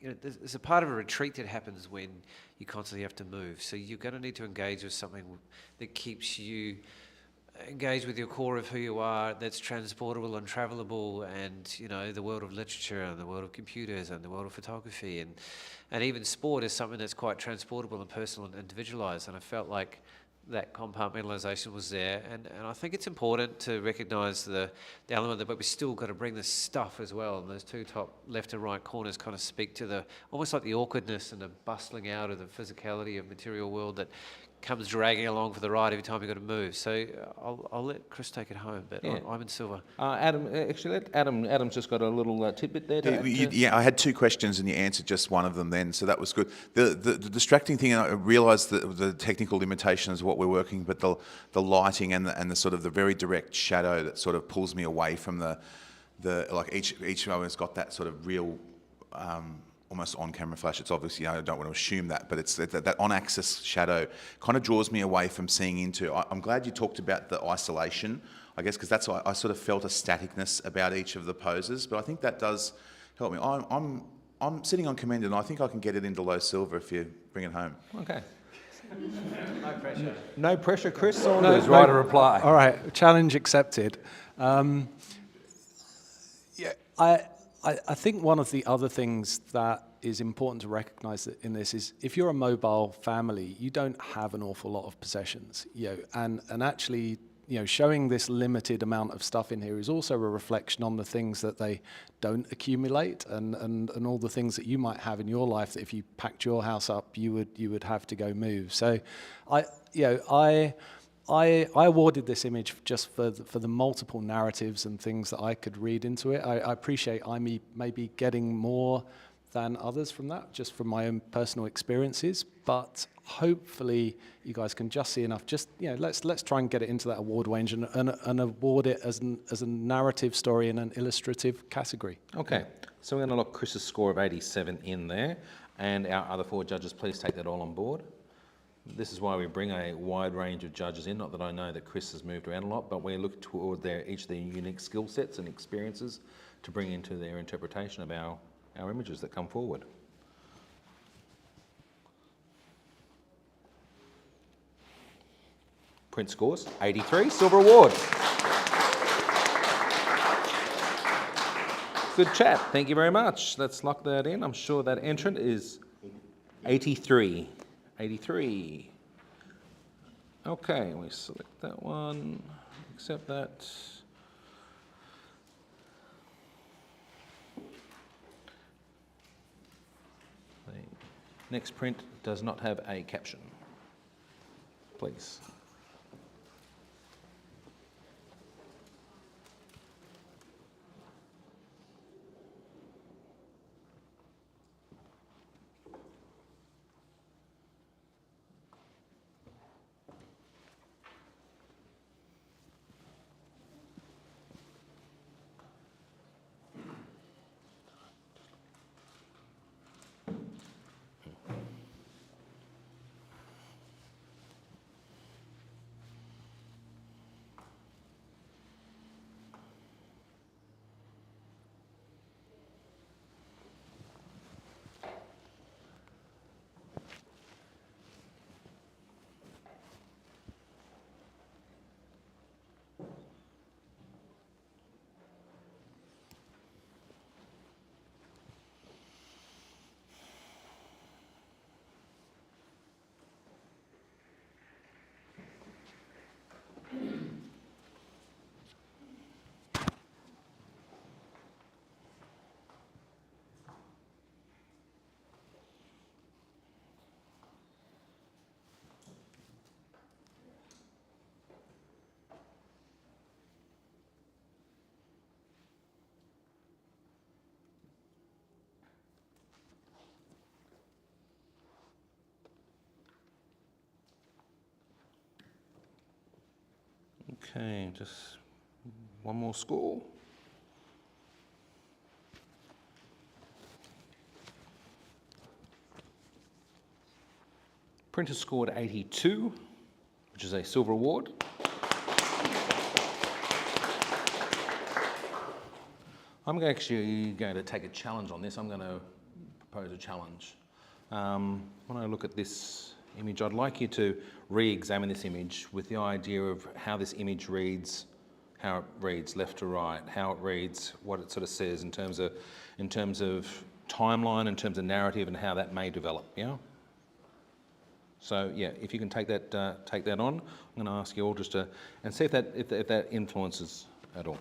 there's a part of a retreat that happens when you constantly have to move. So you're going to need to engage with something that keeps you engaged with your core of who you are, that's transportable and travelable, and the world of literature and the world of computers and the world of photography and even sport is something that's quite transportable and personal and individualized. And I felt like that compartmentalization was there, and I think it's important to recognise the element that, but we still got to bring this stuff as well. And those two top left and right corners kind of speak to the almost like the awkwardness and the bustling out of the physicality of material world that comes dragging along for the ride every time you've got to move. So I'll let Chris take it home, but yeah. I'm in Silver. Adam, actually, Adam's just got a little tidbit there. Yeah, I had two questions and you answered just one of them then, so that was good. The distracting thing, and I realised that the technical limitations of what we're working, but the lighting and the sort of the very direct shadow that sort of pulls me away from the like each one has got that sort of real almost on-camera flash. It's obviously, I don't want to assume that, but it's that on-axis shadow kind of draws me away from seeing into. I'm glad you talked about the isolation, I guess, because that's why I sort of felt a staticness about each of the poses, but I think that does help me. I'm sitting on commended, and I think I can get it into low silver if you bring it home. Okay. No pressure. No pressure, Chris Saunders. Right to reply. All right, challenge accepted. I think one of the other things that is important to recognise in this is if you're a mobile family, you don't have an awful lot of possessions, and actually, showing this limited amount of stuff in here is also a reflection on the things that they don't accumulate and all the things that you might have in your life that if you packed your house up, you would have to go move. So, I awarded this image just for the multiple narratives and things that I could read into it. I appreciate I may be getting more than others from that, just from my own personal experiences. But hopefully you guys can just see enough. Just, let's try and get it into that award range and award it as a narrative story in an illustrative category. Okay, so we're going to lock Chris's score of 87 in there, and our other 4 judges, please take that all on board. This is why we bring a wide range of judges in. Not that I know that Chris has moved around a lot, but we look toward each of their unique skill sets and experiences to bring into their interpretation of our images that come forward. Print scores, 83, silver award. Good chat, thank you very much. Let's lock that in. I'm sure that entrant is 83. 83. Okay, we select that one, accept that. The next print does not have a caption, please. Okay, just one more score. Printer scored 82, which is a silver award. I'm actually going to take a challenge on this. I'm going to propose a challenge. When I look at this image, I'd like you to re-examine this image with the idea of how this image reads, how it reads left to right, how it reads, what it sort of says in terms of timeline, in terms of narrative, and how that may develop. Yeah. So yeah, if you can take that on, I'm going to ask you all just to and see if that influences at all.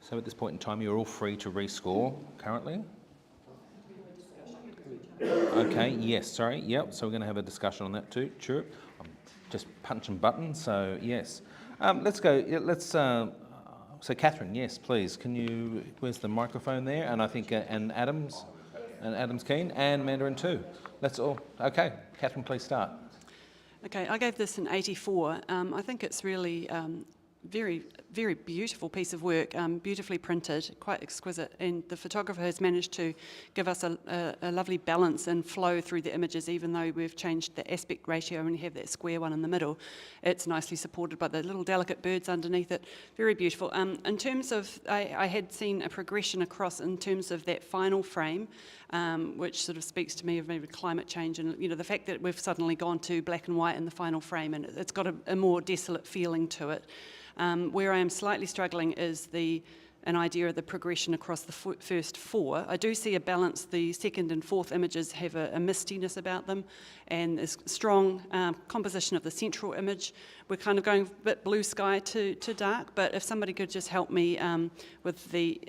So at this point in time, you're all free to rescore currently. Okay, yes, sorry, yep, so we're going to have a discussion on that too, sure. I'm just punching buttons, so yes. Let's go, so Catherine, yes, please, where's the microphone there? And I think, and Adam's keen, and Mandarin too. Let's all, okay, Catherine, please start. Okay, I gave this an 84. I think it's really very, very beautiful piece of work, beautifully printed, quite exquisite, and the photographer has managed to give us a lovely balance and flow through the images, even though we've changed the aspect ratio and we have that square one in the middle. It's nicely supported by the little delicate birds underneath it. Very beautiful. In terms of, I had seen a progression across in terms of that final frame, which sort of speaks to me of maybe climate change and the fact that we've suddenly gone to black and white in the final frame, and it's got a more desolate feeling to it. Where I am slightly struggling is the an idea of the progression across the first 4. I do see a balance. The second and fourth images have a mistiness about them, and there's strong composition of the central image. We're kind of going a bit blue sky to dark, but if somebody could just help me with the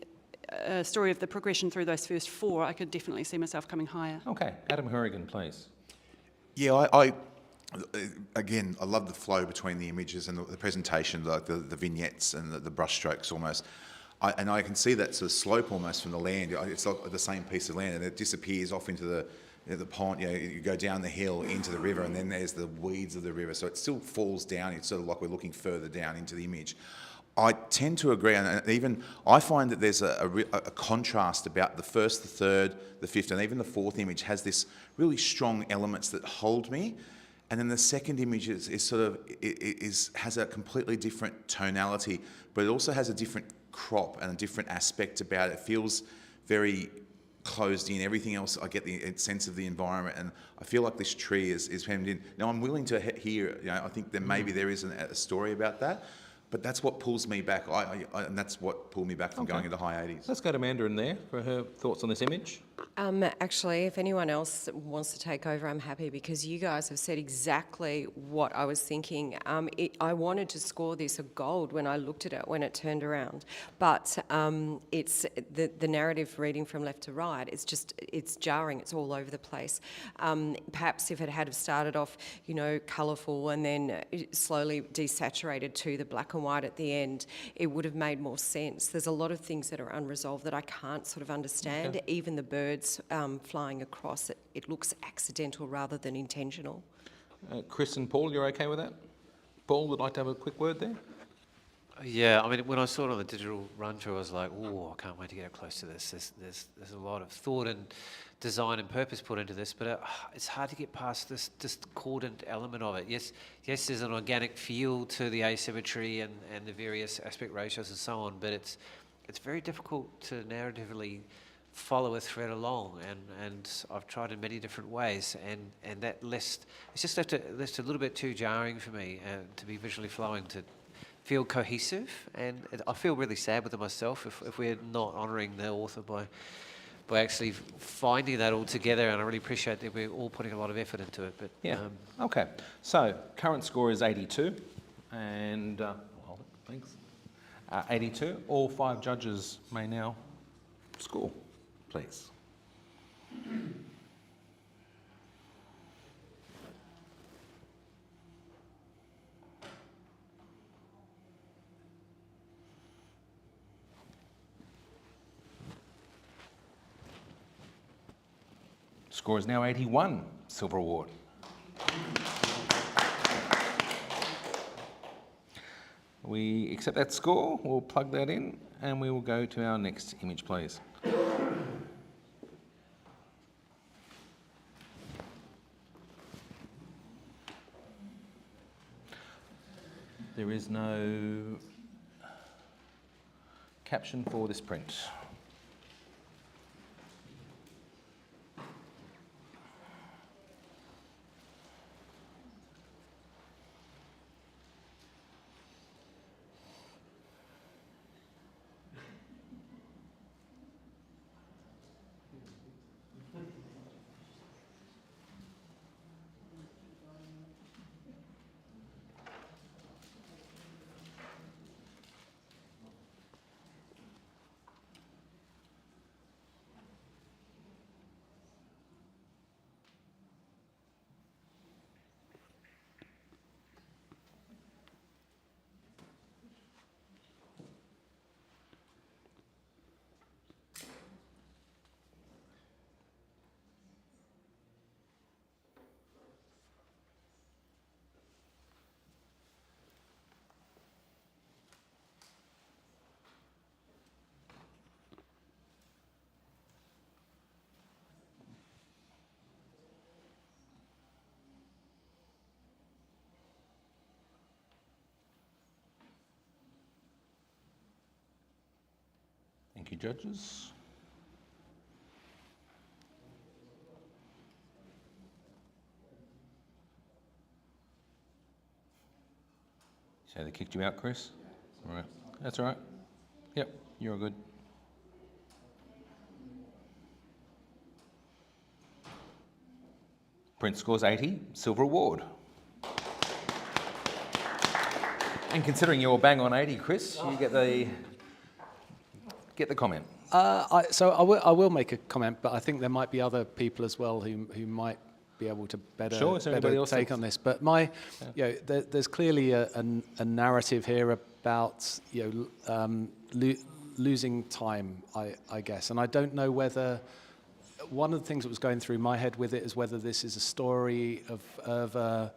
story of the progression through those first 4, I could definitely see myself coming higher. Okay, Adam Horrigan, please. Yeah, again, I love the flow between the images and the presentation, like the vignettes and the brush strokes almost. And I can see that sort of slope almost from the land. It's like the same piece of land, and it disappears off into the pond. You go down the hill into the river, and then there's the weeds of the river. So it still falls down. It's sort of like we're looking further down into the image. I tend to agree, and even I find that there's a contrast about the first, the third, the fifth, and even the fourth image has this really strong elements that hold me, and then the second image has a completely different tonality, but it also has a different crop and a different aspect about it. It feels very closed in. Everything else, I get the sense of the environment, and I feel like this tree is hemmed in. Now, I'm willing to hear. I think that maybe there is a story about that. But that's what pulls me back, and that's what pulled me back from going into high 80s. Let's go to Amanda in there for her thoughts on this image. Actually, if anyone else wants to take over, I'm happy, because you guys have said exactly what I was thinking. I wanted to score this a gold when I looked at it, when it turned around. But it's the narrative reading from left to right, it's jarring, it's all over the place. Perhaps if it had started off, colourful and then slowly desaturated to the black and white at the end, it would have made more sense. There's a lot of things that are unresolved that I can't sort of understand. Okay. Even the birds flying across, it looks accidental rather than intentional. Chris and Paul, you're okay with that? Paul would like to have a quick word there? Yeah, I mean, when I saw it on the digital run-through, I was like, oh, I can't wait to get up close to this. There's a lot of thought and design and purpose put into this, but it's hard to get past this discordant element of it. Yes, there's an organic feel to the asymmetry and the various aspect ratios and so on, but it's very difficult to narratively follow a thread along, and I've tried in many different ways, and that list, it's just left a little bit too jarring for me to be visually flowing, to feel cohesive, and I feel really sad with it myself if we're not honouring the author by actually finding that all together, and I really appreciate that we're all putting a lot of effort into it. But yeah, okay. So current score is 82, and hold it, thanks. 82. All 5 judges may now score, please. Score is now 81, Silver Award. We accept that score, we'll plug that in, and we will go to our next image, please. There is no caption for this print. Thank you, judges. So they kicked you out, Chris? All right. That's all right. Yep. You're good. Print scores 80, silver award. And considering you're bang on 80, Chris, you get the comment. I will make a comment, but I think there might be other people as well who might be able to Sure, is there anybody else take that's- on this. But there's clearly a narrative here about losing time, I guess, and I don't know whether one of the things that was going through my head with it is whether this is a story of a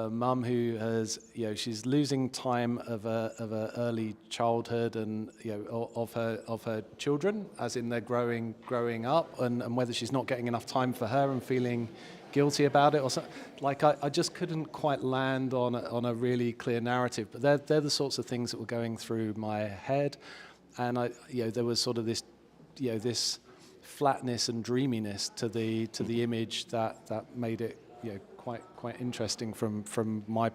mum who has, she's losing time of a early childhood and of her children, as in they're growing up, and whether she's not getting enough time for her and feeling guilty about it, or so. Like I just couldn't quite land on a really clear narrative. But they're the sorts of things that were going through my head, and there was sort of this this flatness and dreaminess to the image that made it quite interesting from my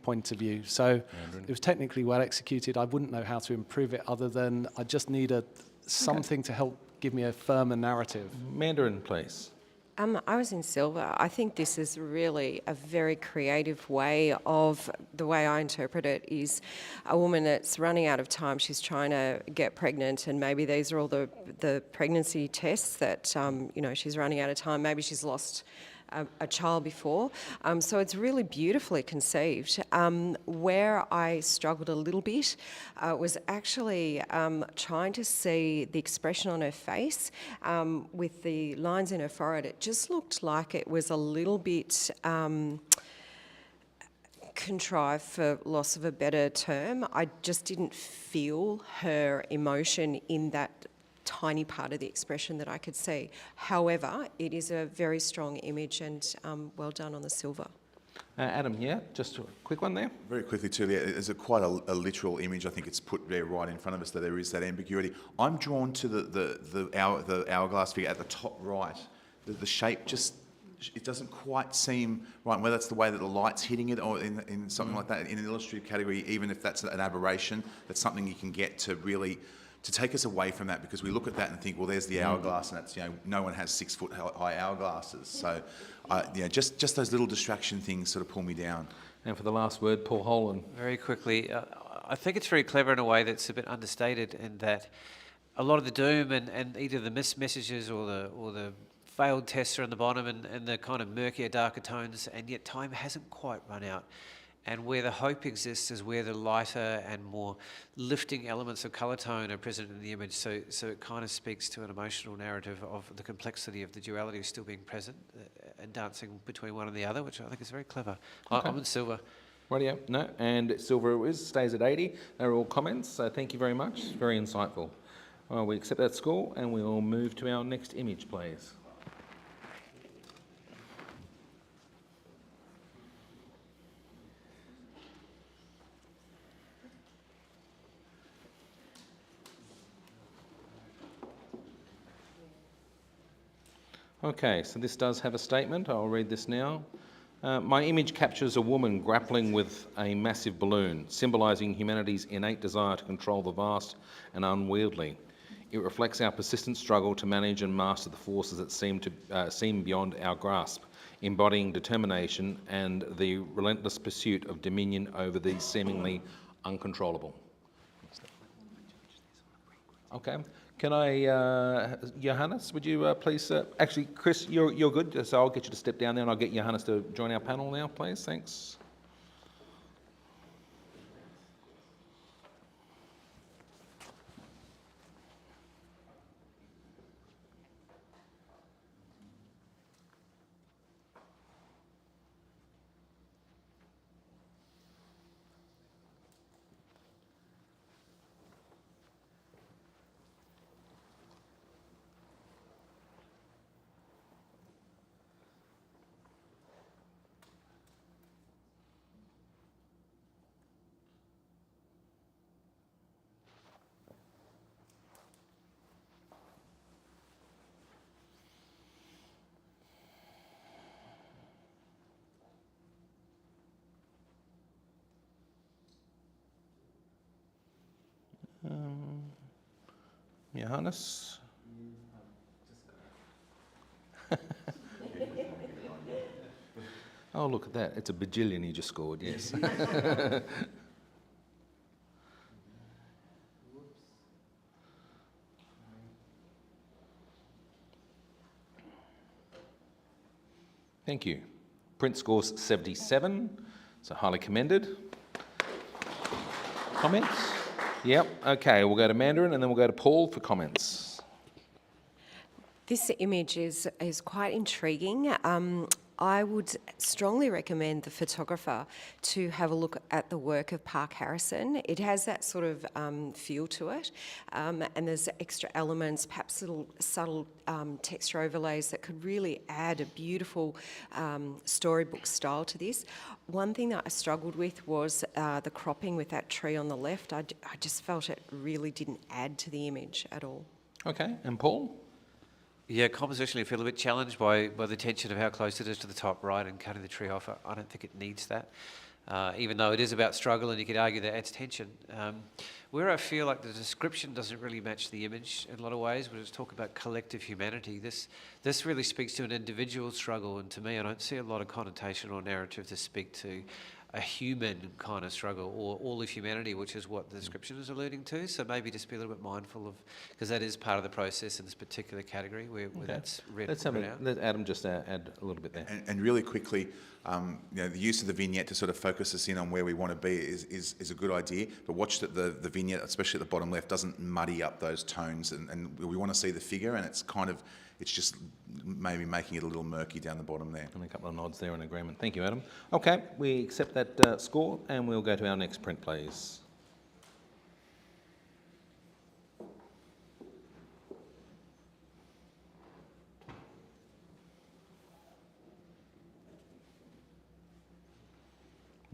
point of view. So it was technically well executed. I wouldn't know how to improve it other than I just need something to help give me a firmer narrative. Mandarin, please. I was in silver. I think this is really a very creative way of, the way I interpret it is a woman that's running out of time. She's trying to get pregnant, and maybe these are all the pregnancy tests that, she's running out of time. Maybe she's lost a child before. So it's really beautifully conceived. Where I struggled a little bit was actually trying to see the expression on her face with the lines in her forehead. It just looked like it was a little bit contrived, for loss of a better term. I just didn't feel her emotion in that tiny part of the expression that I could see. However, it is a very strong image, and well done on the silver. Adam, just a quick one there. Very quickly too, there's quite a literal image. I think it's put there right in front of us that there is that ambiguity. I'm drawn to the hourglass figure at the top right. The shape just, it doesn't quite seem right, whether that's the way that the light's hitting it or in something like that. In an illustrative category, even if that's an aberration, that's something you can get to really to take us away from that, because we look at that and think, well, there's the hourglass, and it's, no one has 6 foot high hourglasses. So, just those little distraction things sort of pull me down. And for the last word, Paul Holan. Very quickly, I think it's very clever in a way that's a bit understated, in that a lot of the doom and either the missed messages or the failed tests are on the bottom, and the kind of murkier, darker tones, and yet time hasn't quite run out. And where the hope exists is where the lighter and more lifting elements of colour tone are present in the image. So it kind of speaks to an emotional narrative of the complexity of the duality still being present and dancing between one and the other, which I think is very clever. Okay. I'm in silver. Rightio. No, and silver stays at 80. They're all comments, so thank you very much. Very insightful. Well, we accept that score, and we'll move to our next image, please. Okay, so this does have a statement. I'll read this now. My image captures a woman grappling with a massive balloon, symbolising humanity's innate desire to control the vast and unwieldy. It reflects our persistent struggle to manage and master the forces that seem beyond our grasp, embodying determination and the relentless pursuit of dominion over the seemingly uncontrollable. Okay. Can I, Johannes, would you please, actually, Chris, you're good, so I'll get you to step down there and I'll get Johannes to join our panel now, please. Thanks. Johannes? Oh, look at that. It's a bajillion he just scored, yes. Thank you. Print scores 77, so highly commended. Comments? Yep, okay, we'll go to Mandarin and then we'll go to Paul for comments. This image is quite intriguing. I would strongly recommend the photographer to have a look at the work of Park Harrison. It has that sort of feel to it, and there's extra elements, perhaps little subtle texture overlays that could really add a beautiful storybook style to this. One thing that I struggled with was the cropping with that tree on the left. I just felt it really didn't add to the image at all. Okay, and Paul? Yeah, compositionally I feel a bit challenged by the tension of how close it is to the top right and cutting the tree off. I don't think it needs that, even though it is about struggle and you could argue that adds tension. Where I feel like the description doesn't really match the image in a lot of ways, when it's talking about collective humanity, this really speaks to an individual struggle, and to me I don't see a lot of connotation or narrative to speak to a human kind of struggle or all of humanity, which is what the description is alluding to. So maybe just be a little bit mindful of, because that is part of the process in this particular category where that's read out. Let Adam just add a little bit there. And really quickly, the use of the vignette to sort of focus us in on where we want to be is a good idea. But watch that the vignette, especially at the bottom left, doesn't muddy up those tones. And we want to see the figure, and it's just maybe making it a little murky down the bottom there. And a couple of nods there in agreement. Thank you, Adam. Okay, we accept that score, and we'll go to our next print, please.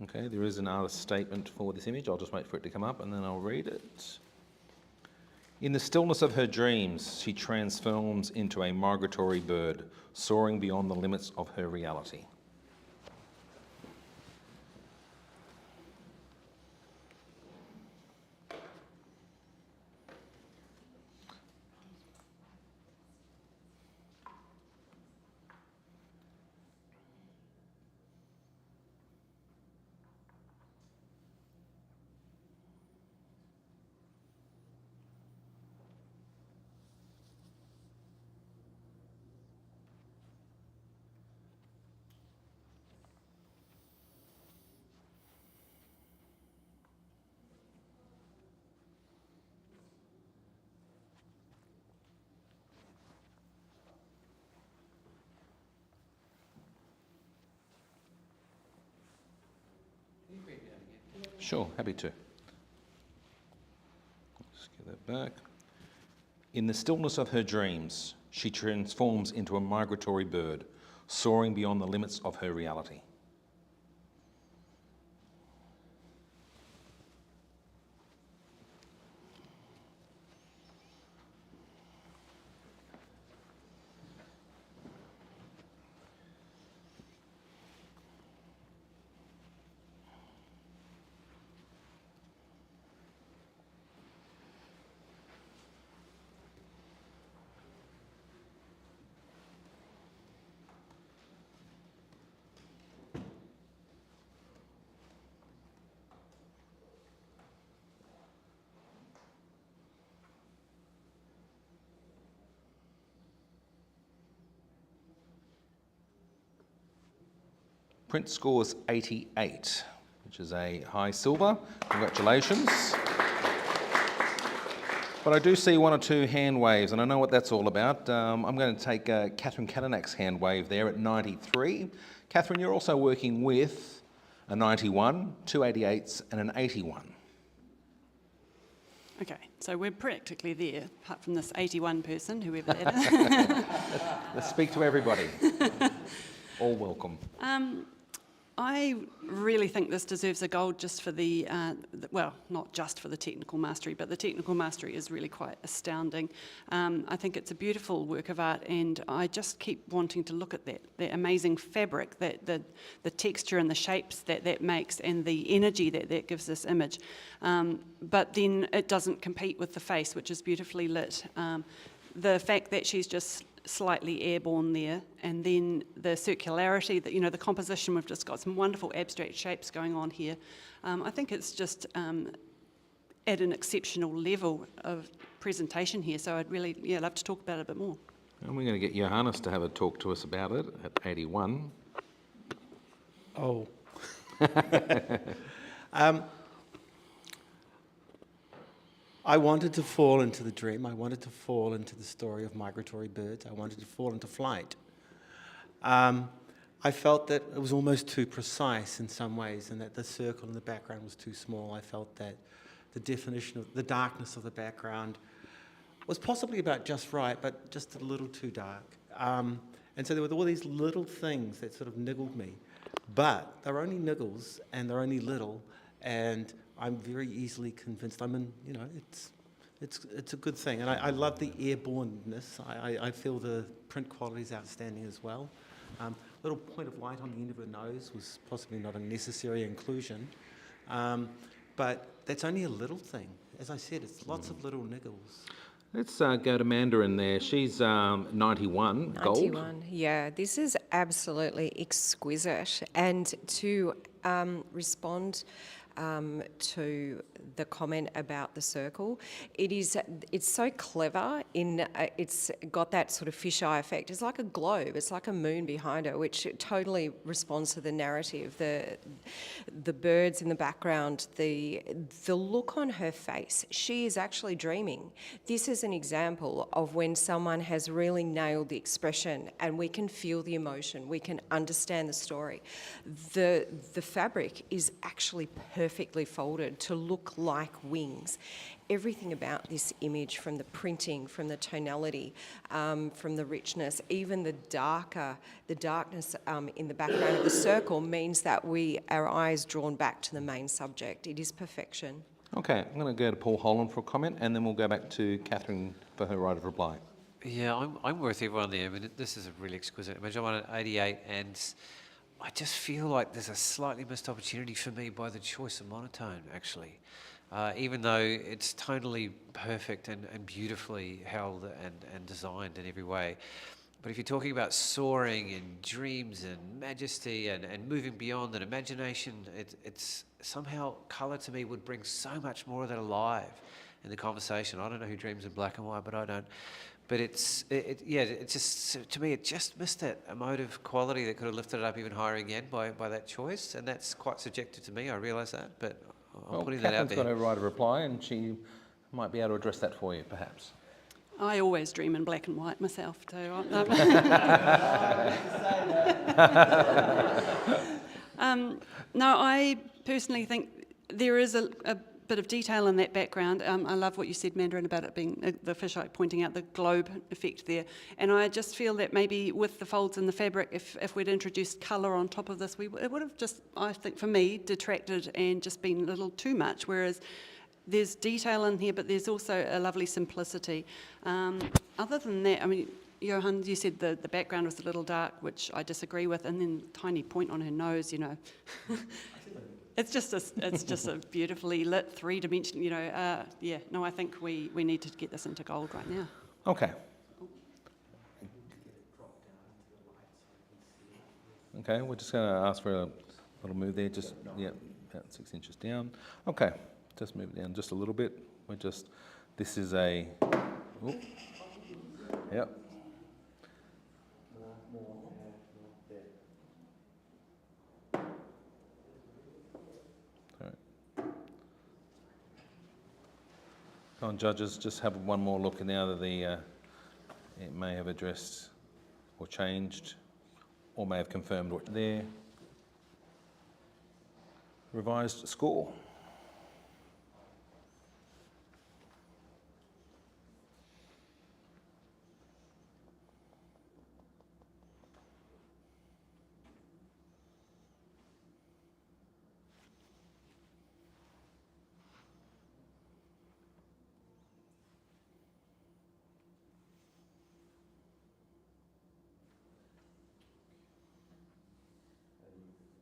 Okay, there is an artist's statement for this image. I'll just wait for it to come up and then I'll read it. In the stillness of her dreams, she transforms into a migratory bird, soaring beyond the limits of her reality. Sure, happy to. Let's get that back. In the stillness of her dreams, she transforms into a migratory bird, soaring beyond the limits of her reality. Print scores 88, which is a high silver. Congratulations. But I do see one or two hand waves, and I know what that's all about. I'm going to take Catherine Kadanak's hand wave there at 93. Catherine, you're also working with a 91, two 88s, and an 81. Okay, so we're practically there, apart from this 81 person, whoever that is. Let's speak to everybody. All welcome. I really think this deserves a gold just for well, not just for the technical mastery, but the technical mastery is really quite astounding. I think it's a beautiful work of art, and I just keep wanting to look at that amazing fabric, the texture and the shapes that makes, and the energy that gives this image. But then it doesn't compete with the face, which is beautifully lit. The fact that she's just slightly airborne there, and then the circularity, that, you know, the composition, we've just got some wonderful abstract shapes going on here. I think it's just at an exceptional level of presentation here, so I'd really love to talk about it a bit more. And we're going to get Johannes to have a talk to us about it at 81. Oh. I wanted to fall into the dream. I wanted to fall into the story of migratory birds. I wanted to fall into flight. I felt that it was almost too precise in some ways, and that the circle in the background was too small. I felt that the definition of the darkness of the background was possibly about just right, but just a little too dark. And so there were all these little things that sort of niggled me. But they're only niggles, and they're only little, and I'm very easily convinced. It's a good thing, and I love the airborneness. I feel the print quality is outstanding as well. Little point of light on the end of her nose was possibly not a necessary inclusion, but that's only a little thing. As I said, it's lots of little niggles. Let's go to Mandarin there. She's 91, gold. 91, yeah. This is absolutely exquisite. And to respond to the comment about the circle, it's so clever in it's got that sort of fisheye effect. It's like a globe, it's like a moon behind her, which totally responds to the narrative. The birds in the background, the look on her face, she is actually dreaming. This is an example of when someone has really nailed the expression, and we can feel the emotion, we can understand the story. The fabric is actually perfectly folded to look like wings. Everything about this image, from the printing, from the tonality, from the richness, even the darkness in the background of the circle, means that our eyes drawn back to the main subject. It is perfection. Okay, I'm going to go to Paul Holland for a comment, and then we'll go back to Catherine for her right of reply. Yeah, I'm with everyone there. I mean, this is a really exquisite image. I'm on at 88, and I just feel like there's a slightly missed opportunity for me by the choice of monotone, actually. Even though it's tonally perfect and beautifully held and designed in every way. But if you're talking about soaring and dreams and majesty and moving beyond and imagination, it's somehow colour to me would bring so much more of that alive in the conversation. I don't know who dreams in black and white, but I don't. But it's just, to me, it just missed that emotive quality that could have lifted it up even higher again by that choice. And that's quite subjective to me, I realise that, but I'm putting that out there. Catherine's got her right of reply, and she might be able to address that for you, perhaps. I always dream in black and white myself, too. No, I personally think there is a bit of detail in that background. I love what you said, Mandarin, about it being the fisheye, pointing out the globe effect there. And I just feel that maybe with the folds in the fabric, if we'd introduced colour on top of this, it would have just, I think for me, detracted and just been a little too much, whereas there's detail in here, but there's also a lovely simplicity. Other than that, I mean, Johan, you said the background was a little dark, which I disagree with, and then tiny point on her nose, you know. It's just a beautifully lit, three-dimensional, you know. I think we need to get this into gold right now. Okay. Okay, we're just going to ask for a little move there, just, about 6 inches down. Okay, just move it down just a little bit. This is a, yep. Come on, judges, just have one more look now that it may have addressed or changed or may have confirmed what there. Revised score.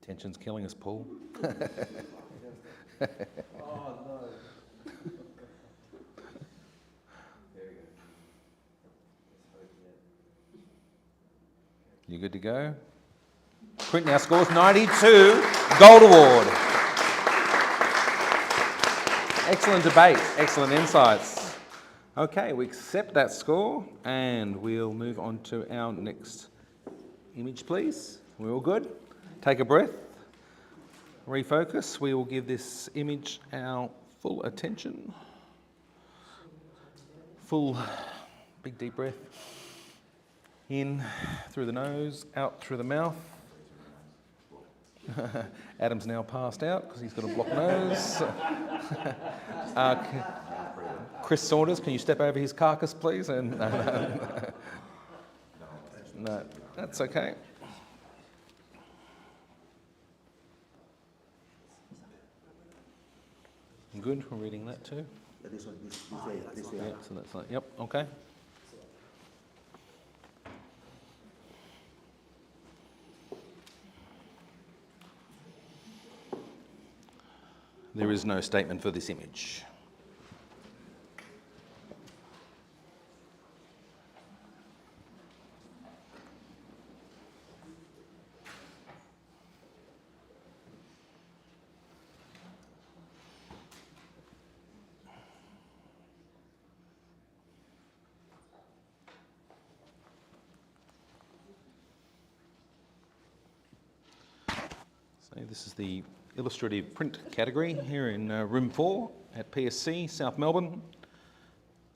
Tension's killing us, Paul. You good to go? Print now scores 92, Gold Award. Excellent debate, excellent insights. Okay, we accept that score and we'll move on to our next image, please. We're all good? Take a breath, refocus. We will give this image our full attention. Full, big deep breath. In through the nose, out through the mouth. Adam's now passed out because he's got a blocked nose. Chris Saunders, can you step over his carcass, please? And no, that's okay. Good, we're reading that too. This one, this Yep, so that's like, yep, okay. There is no statement for this image. So this is the Illustrative print category here in room 4 at PSC, South Melbourne.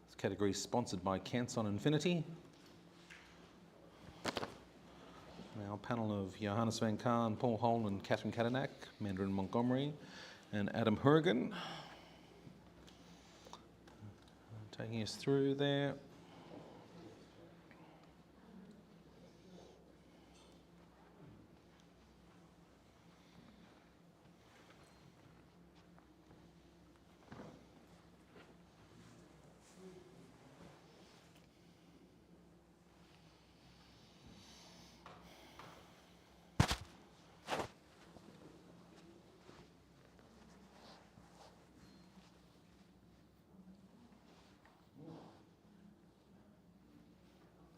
This category is sponsored by Canson Infinity. Our panel of Johannes van Kaan, Paul Holm and Catherine Katanak, Mandarin Montgomery and Adam Hurrigan. Taking us through there.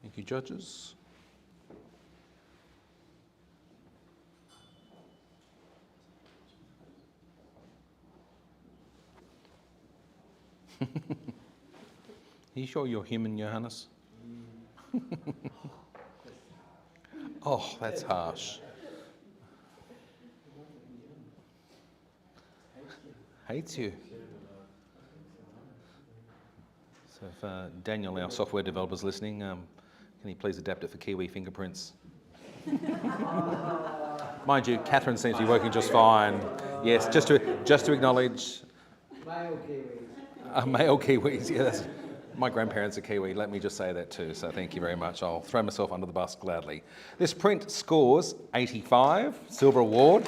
Thank you, judges. Are you sure you're human, Johannes? Oh, that's harsh. Hates you. So if Daniel, our software developer, is listening, can you please adapt it for Kiwi fingerprints? Mind you, Catherine seems to be working just fine. Yes, just to acknowledge. Male Kiwis. Male Kiwis, yeah. My grandparents are Kiwi, let me just say that too, so thank you very much. I'll throw myself under the bus gladly. This print scores 85, Silver Award.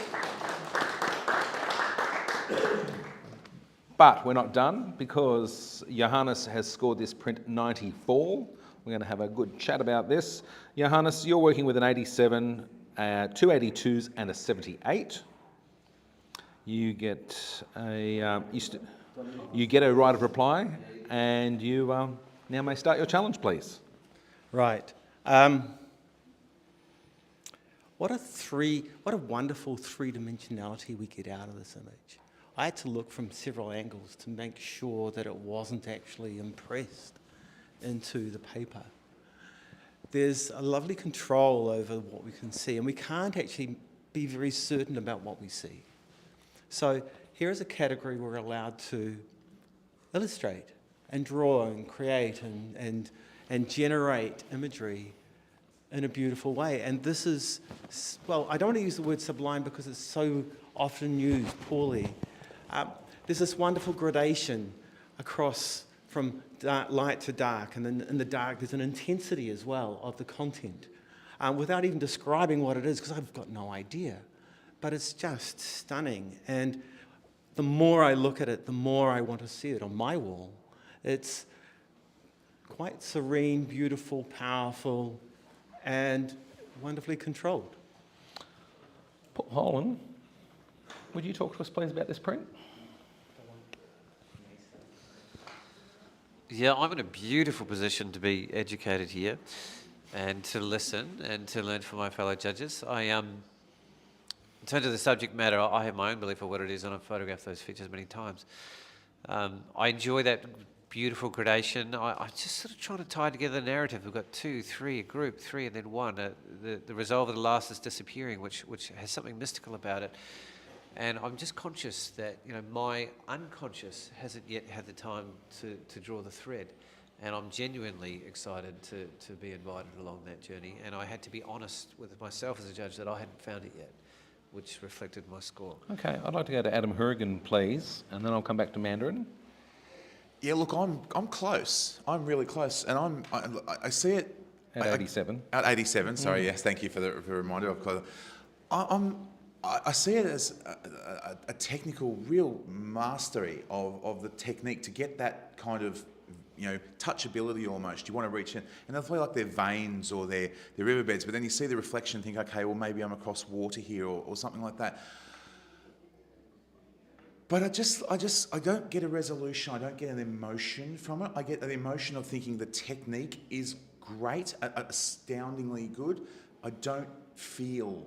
But we're not done because Johannes has scored this print 94. We're going to have a good chat about this. Johannes, you're working with an 87, 2 82s and a 78. You get a you get a right of reply, and you now may start your challenge, please. Right. What a wonderful three-dimensionality we get out of this image. I had to look from several angles to make sure that it wasn't actually impressed into the paper. There's a lovely control over what we can see, and we can't actually be very certain about what we see. So here is a category we're allowed to illustrate and draw and create and generate imagery in a beautiful way. And this is, well, I don't want to use the word sublime because it's so often used poorly. There's this wonderful gradation across from light to dark, and then in the dark there's an intensity as well of the content, without even describing what it is, because I've got no idea. But it's just stunning, and the more I look at it, the more I want to see it on my wall. It's quite serene, beautiful, powerful, and wonderfully controlled. Paul Holland, would you talk to us please about this print? Yeah, I'm in a beautiful position to be educated here and to listen and to learn from my fellow judges. In terms of the subject matter, I have my own belief of what it is, and I've photographed those features many times. I enjoy that beautiful gradation. I just sort of trying to tie together the narrative. We've got 2, 3, a group, 3, and then 1. The resolve of the last is disappearing, which has something mystical about it. And I'm just conscious that, you know, my unconscious hasn't yet had the time to draw the thread. And I'm genuinely excited to be invited along that journey. And I had to be honest with myself as a judge that I hadn't found it yet, which reflected my score. Okay, I'd like to go to Adam Hurrigan, please, and then I'll come back to Mandarin. Yeah, look, I'm close. I'm really close, and I see it At 87. At 87, sorry. Yes, thank you for the reminder. I see it as a technical, real mastery of the technique to get that kind of, you know, touchability almost. You want to reach in, and they'll feel like they're veins or they're riverbeds, but then you see the reflection and think, okay, well, maybe I'm across water here or something like that. But I don't get a resolution. I don't get an emotion from it. I get an emotion of thinking the technique is great, astoundingly good. I don't feel.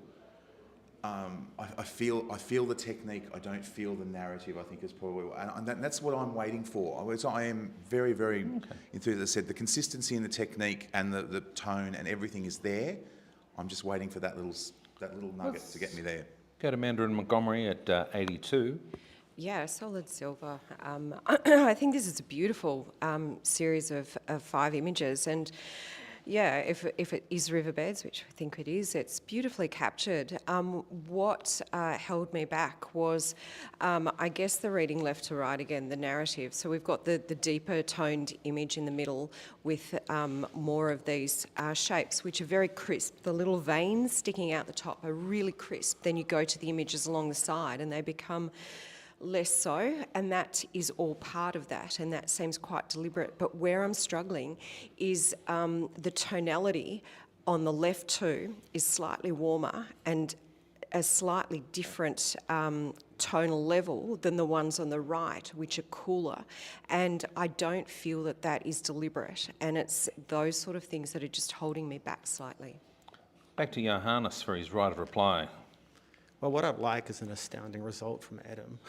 I feel the technique. I don't feel the narrative. I think is probably, and that's what I'm waiting for. I am very, very enthused. As I said, the consistency in the technique and the tone and everything is there. I'm just waiting for that little nugget to get me there. Go to Mandarin Montgomery at 82. Yeah, solid silver. I think this is a beautiful series of 5 images, and yeah, if it is riverbeds, which I think it is, it's beautifully captured. What held me back was, I guess, the reading left to right again, the narrative. So we've got the deeper toned image in the middle with more of these shapes, which are very crisp. The little veins sticking out the top are really crisp. Then you go to the images along the side and they become less so, and that is all part of that, and that seems quite deliberate. But where I'm struggling is the tonality on the left 2 is slightly warmer and a slightly different tonal level than the ones on the right, which are cooler. And I don't feel that that is deliberate, and it's those sort of things that are just holding me back slightly. Back to Johannes for his right of reply. Well, what I'd like is an astounding result from Adam.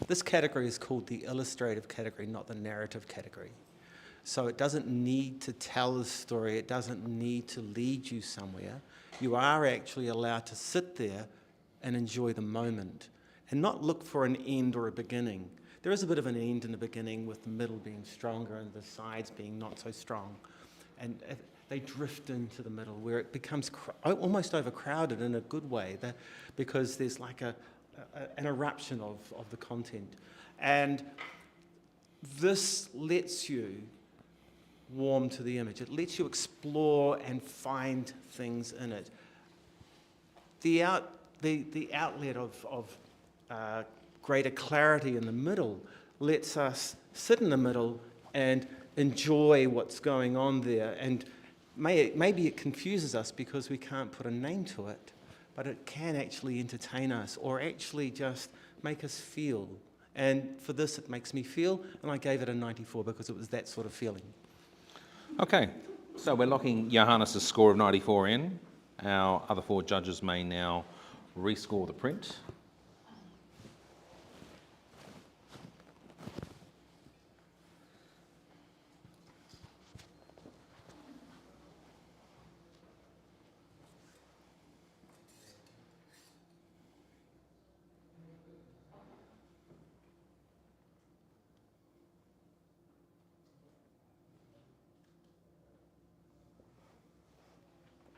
This category is called the illustrative category, not the narrative category. So it doesn't need to tell a story, it doesn't need to lead you somewhere. You are actually allowed to sit there and enjoy the moment and not look for an end or a beginning. There is a bit of an end and a beginning, with the middle being stronger and the sides being not so strong. And they drift into the middle where it becomes almost overcrowded in a good way, because there's like an eruption of the content. And this lets you warm to the image. It lets you explore and find things in it. The outlet of greater clarity in the middle lets us sit in the middle and enjoy what's going on there. And maybe it confuses us because we can't put a name to it, but it can actually entertain us or actually just make us feel. And for this, it makes me feel, and I gave it a 94 because it was that sort of feeling. Okay, so we're locking Johannes' score of 94 in. Our other 4 judges may now rescore the print.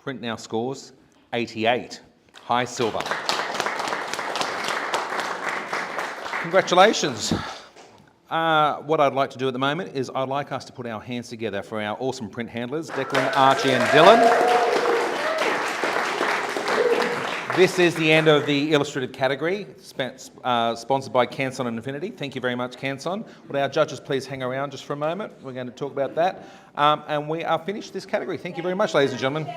Print now scores 88. High silver. Congratulations. What I'd like to do at the moment is I'd like us to put our hands together for our awesome print handlers, Declan, Archie and Dylan. This is the end of the illustrative category, sponsored by Canson and Infinity. Thank you very much, Canson. Would our judges please hang around just for a moment? We're going to talk about that. And we are finished this category. Thank you very much, ladies and gentlemen.